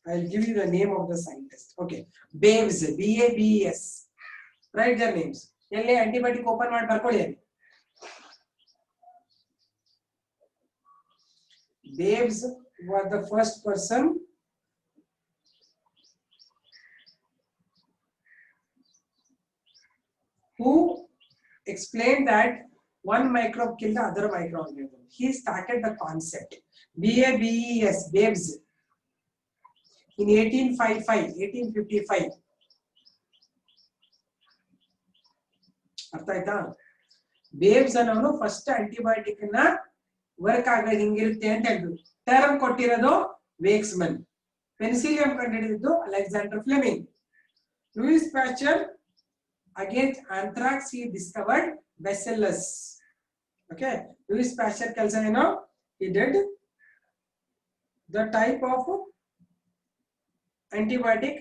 I'll give you the name of the scientist. Okay, Baves, BABES. Write their names. ಎಲ್ಲಿ antibiotic open ಮಾಡಿ ಬರ್ಕೊಳ್ಳಿ ಅಲ್ಲಿ. Baves was the first person explained that one microbe killed the other microorganism. He started the concept. BABES, babes, in 1855. ಅರ್ಥ ಆಯ್ತಾ? Babes ಅನ್ನೋರು first antibiotic ನ work ಆಗೋದು ಹಿಂಗಿರುತ್ತೆ ಅಂತ ಹೇಳಿದ್ರು. ಟರ್ಮ್ ಕೊಟ್ಟಿರೋದು ವೇಕ್ಸ್ಮನ್. ಪೆನಿಸಿಲಿಯಂ ಕಂಡುಹಿಡಿದಿದ್ದು Alexander Fleming. Louis Pasteur against anthrax he discovered bacillus. Okay, Louis Pasteur ಕೆಲಸ ಏನು? He did the type of antibiotic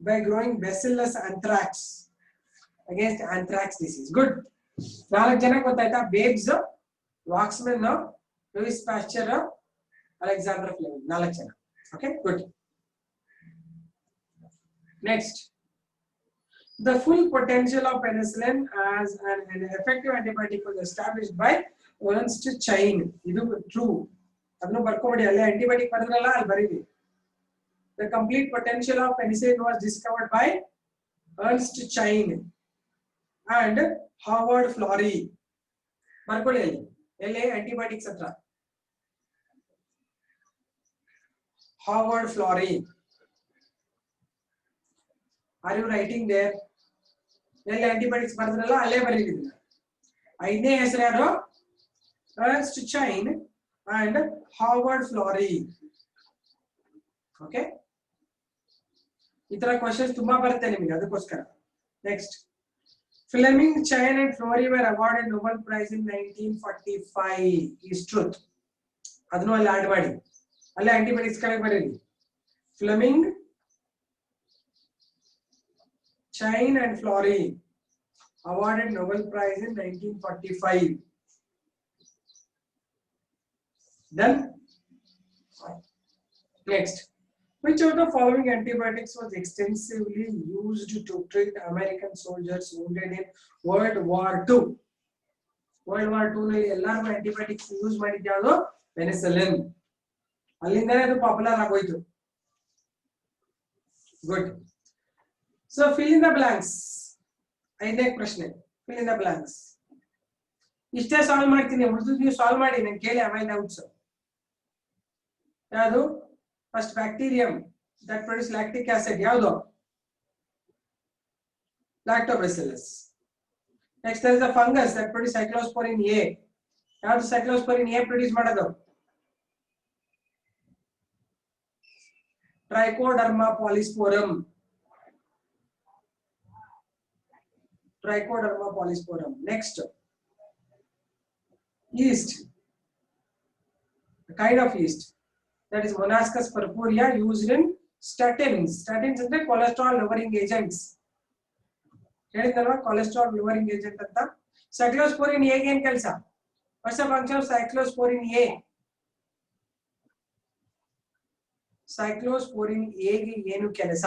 by growing bacillus anthrax against anthrax disease. Good. ನಾಲ್ಕು ಜನ ಗೊತ್ತಾಯ್ತಾ? Babes, Waksman, Louis Pasteur, Alexander Fleming. ನಾಲ್ಕು ಜನ. Okay, good. Next, the full potential of penicillin as an effective antibiotic was established by Ernst Chain. Idu true. Adnu barkobadi alle antibiotic baradralla alli baridi. The complete potential of penicillin was discovered by Ernst Chain and Howard Florey. Barkoli alli elle antibiotics hatra. Howard Florey. Are you writing there? ಎಲ್ಲ antibiotics ಬರೆದ್ರಲ್ಲ ಅಲ್ಲೇ ಬರೀತಿದ್ರು. ಐದನೇ ಹೆಸರು ಯಾರು? Ernst Chain and Howard Florey. Okay, ಈ ತರ questions ತುಂಬಾ ಬರುತ್ತೆ ನಿಮಗೆ, ಅದಕ್ಕೋಸ್ಕರ. Next, Fleming, Chain and Florey were awarded Nobel Prize in 1945. Is truth. ಅದನ್ನು ಅಲ್ಲಿ ಆಡ್ ಮಾಡಿ ಅಲ್ಲೇ ಆಂಟಿಬಯೋಟಿಕ್ಸ್ ಕೆಳಗೆ ಬರೀರಿ. Fleming, Chain and Florey awarded Nobel Prize in 1945. Done. Next, which of the following antibiotics was extensively used to treat American soldiers wounded in World War II? World War II ನಲ್ಲಿ ಎಲ್ಲರೂ antibiotics use ಮಾಡಿದ್ದು ಯಾವುದು? Penicillin. ಅಲ್ಲಿಂದನೇ ಅದು popular ಆಗೋಯ್ತು. Good. So fill in the blanks. ಐದನೇ ಪ್ರಶ್ನೆ, fill in the blanks. ಇಷ್ಟೇ ಸಾಲ್ವ್ ಮಾಡ್ತೀನಿ, ಉಳಿದು ನೀವು ಸಾಲ್ವ್ ಮಾಡಿ, ನಾನು ಕೇಳಿ ಆಮೇಲೆ ಡೌಟ್ಸ್. ಯಾವುದು? First bacterium that produce lactic acid, ಯಾವುದು? Lactobacillus. Next, there is a fungus that produce cyclosporin A. ಯಾವುದು cyclosporin A ಪ್ರೊಡ್ಯೂಸ್ ಮಾಡೋದು? Trichoderma polysporum. Trichoderma polysporum. Next, yeast, a kind of yeast, that is Monascus purpurea, used in statins. Statins ಅಂದ್ರೆ cholesterol lowering agents. ಹೇಳಿದ್ನಲ್ವಾ cholesterol lowering agent ಅಂತ. Cyclosporin A ಗೆ ಏನು ಕೆಲಸ? What's the function of cyclosporin A? Cyclosporin A ಗೆ ಏನು ಕೆಲಸ?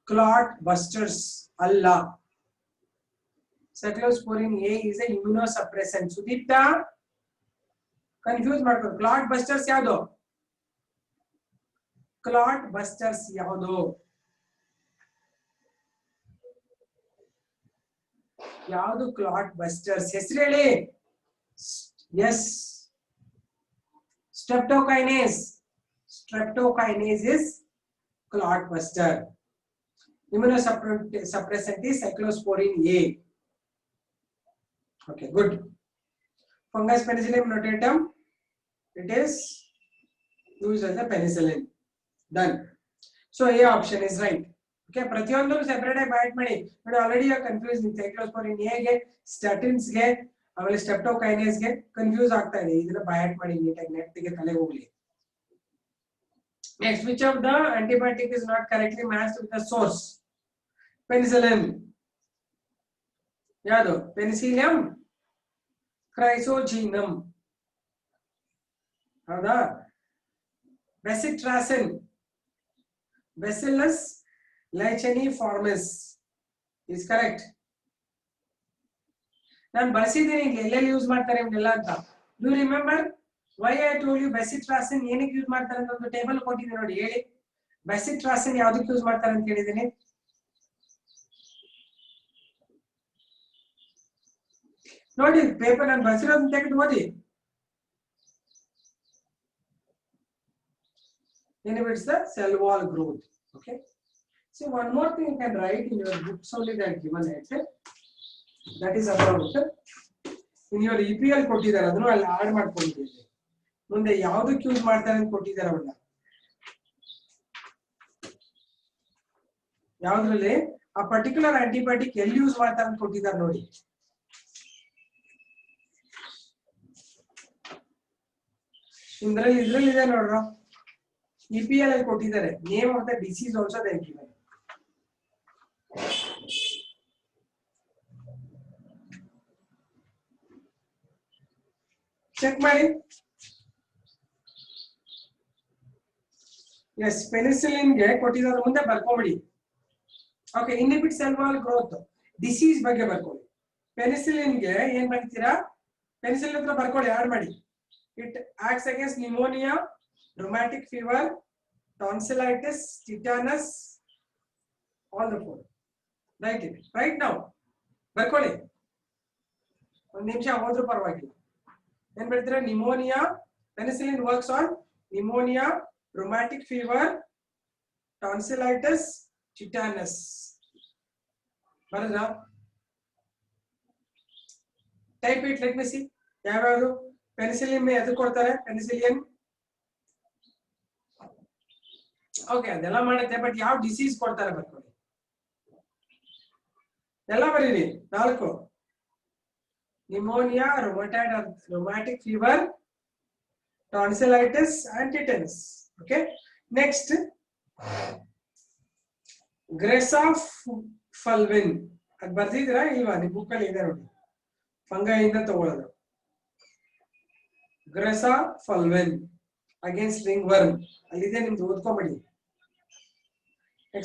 Clot busters ಅಲ್ಲ. Cyclosporin A is a immunosuppressant. Sudeepta confuse ಮಾಡ್ಕೊಂಡು, ಕ್ಲಾಟ್ ಬಸ್ಟರ್ಸ್ ಯಾವುದು? ಕ್ಲಾಟ್ ಬಸ್ಟರ್ಸ್ ಯಾವುದು? ಯಾವುದು ಕ್ಲಾಟ್ ಬಸ್ಟರ್ಸ್? ಹೆಸರು ಹೇಳಿ. Yes, streptokinase. Streptokinase is clot buster. Immunosuppressant is cyclosporin A. Okay, good. Fungus Penicillium notatum, it is used as a penicillin. Done. So A option is right. Okay, ಪ್ರತಿಯೊಂದು separate ಆಗಿ bite ಮಾಡಿ. But already you are confuse. cyclosporin A ಗೆ, statins ಗೆ, ಆಮೇಲೆ streptokinase ಗೆ confuse ಆಗ್ತಾ ಇದೆ. ಇದನ್ನ ಬೈಟ್ ಮಾಡಿ ನೀಟಾಗಿ, ನೆಟ್ ಗೆ ತಲೆ ಹೋಗ್ಲಿ. Next, which of the antibiotic is not correctly matched with the source? Penicillin. ಯಾವುದು? Penicillium chrysogenum. ಹೌದಾ? Bacitracin. Bacillus licheniformis is correct. ನಾನು ಬಳಸಿದ್ದೀನಿ, ಎಲ್ಲೆಲ್ಲಿ ಯೂಸ್ ಮಾಡ್ತಾರೆ ಇವನ್ನೆಲ್ಲ ಅಂತ. Do you remember? Why I told you bacitracin ಏನಕ್ಕೆ ಯೂಸ್ ಮಾಡ್ತಾರೆ ಅಂತ ಒಂದು ಟೇಬಲ್ ಕೊಟ್ಟಿದ್ದೀನಿ ನೋಡಿ, ಹೇಳಿ. bacitracin ಯಾವುದಕ್ಕೆ ಯೂಸ್ ಮಾಡ್ತಾರೆ ಅಂತ ಹೇಳಿದ್ದೀನಿ? ನೋಡಿ ಪೇಪರ್ ನಾನು ಬರೆಸಿರೋದನ್ನ ತೆಗೆದು ಓದಿ. Inhibits the cell wall growth. Okay. So one more thing you can write in your books only that given it. That is about in your EPL ಕೊಟ್ಟಿದ್ದಾರೆ ಅದನ್ನು ಅಲ್ಲಿ ಆಡ್ ಮಾಡ್ಕೊಂಡಿದ್ದೀವಿ. ಮುಂದೆ ಯಾವುದಕ್ಕೆ ಯೂಸ್ ಮಾಡ್ತಾರೆ ಅಂತ ಕೊಟ್ಟಿದ್ದಾರೆ ಅವನ್ನ. ಯಾವುದ್ರಲ್ಲಿ ಆ ಪರ್ಟಿಕ್ಯುಲರ್ ಆಂಟಿಬಯೋಟಿಕ್ ಎಲ್ಲಿ ಯೂಸ್ ಮಾಡ್ತಾರೆ ಅಂತ ಕೊಟ್ಟಿದ್ದಾರೆ ನೋಡಿ. ಇದ್ರಲ್ಲಿ ಇದೆ ನೋಡ್ರ. EPL ಅಲ್ಲಿ ಕೊಟ್ಟಿದ್ದಾರೆ. Name of the disease also they given. Check ಮಾಡಿ. ಎಸ್ ಪೆನಿಸಿಲಿನ್ ಗೆ ಕೊಟ್ಟಿದ್ದಾರೆ ಮುಂದೆ ಬರ್ಕೊಂಬಿಡಿ. Okay inhibit cell wall growth disease ಬಗ್ಗೆ ಬರ್ಕೊಳ್ಳಿ. ಪೆನಿಸಿಲಿನ್ ಗೆ ಏನ್ ಮಾಡ್ತೀರಾ, ಪೆನಿಸಿಲಿನ್ ಹತ್ರ ಬರ್ಕೊಳ್ಳಿ, ಆಡ್ ಮಾಡಿ. It acts against pneumonia, rheumatic fever, tonsillitis, tetanus, all the four. Write it right now. ಬರ್ಕೊಳ್ಳಿ, ಒಂದು ನಿಮಿಷ ಹೋದ್ರೂ ಪರವಾಗಿಲ್ಲ. ಏನ್ ಬರ್ತೀರಾ, pneumonia, penicillin works on pneumonia, rheumatic fever, tonsillitis, tetanus. ಬರದ್ರಾ? Type it, let me see. ಯಾವ್ಯಾವುದು ಪೆನಿಸಿಲಿನ್ ಎದು ಕೊಡ್ತಾರೆ? ಪೆನಿಸಿಲಿನ್ ಓಕೆ ಅದೆಲ್ಲ ಮಾಡುತ್ತೆ, ಬಟ್ ಯಾವ ಡಿಸೀಸ್ ಕೊಡ್ತಾರೆ ಬರ್ಕೊಳ್ಳಿ. ಎಲ್ಲ ಬರೀರಿ 4. Pneumonia, rheumatic fever, tonsillitis and tetanus. Okay, next ಗ್ರೆಸಾಫಲ್ವಿನ್ ಅದು ಬರ್ದಿದ್ದೀರಾ ಇಲ್ವಾ? ನಿಮ್ಮ ಬುಕ್ ಅಲ್ಲಿ ಇದೆ ನೋಡಿ, ಫಂಗೈ ಇಂದ ತಗೊಳ್ಳೋದು. ಗ್ರೆಸಾಫಲ್ವಿನ್ ಅಗೇನ್ಸ್ಟ್ ರಿಂಗ್ ವರ್ಮ್ ಅಲ್ಲಿದೆ, ನಿಮ್ದು ಓದ್ಕೊಂಬಿಡಿ.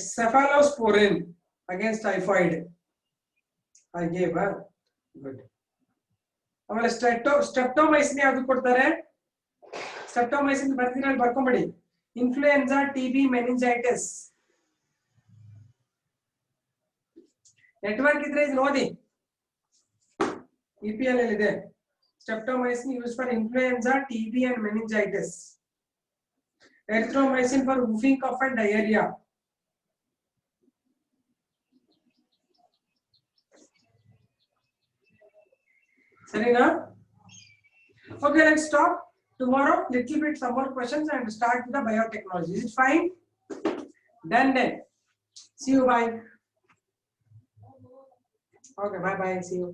Cephalosporin against typhoid. I gave good. ಆಮೇಲೆ ಸ್ಟ್ರೆಪ್ಟೊಮೈಸಿನ್ ಯಾವ್ದು ಕೊಡ್ತಾರೆ? ಸ್ಟ್ರೆಪ್ಟೊಮೈಸಿನ್ ಬರ್ತೀರಲ್ಲಿ ಬರ್ಕೊಂಬಿಡಿ. Influenza, TB, meningitis. ನೆಟ್ವರ್ಕ್ ಇದ್ರೆ ಇದು ನೋಡಿ, EPL ಅಲ್ಲಿ ಇದೆ. Streptomycin use for influenza, TB and meningitis. Erythromycin for whooping cough and diarrhea. Sarina? Okay, let's stop. Tomorrow, little bit some more questions and start with the biotechnology. Is it fine? Done then. See you, bye. Okay, bye bye. See you.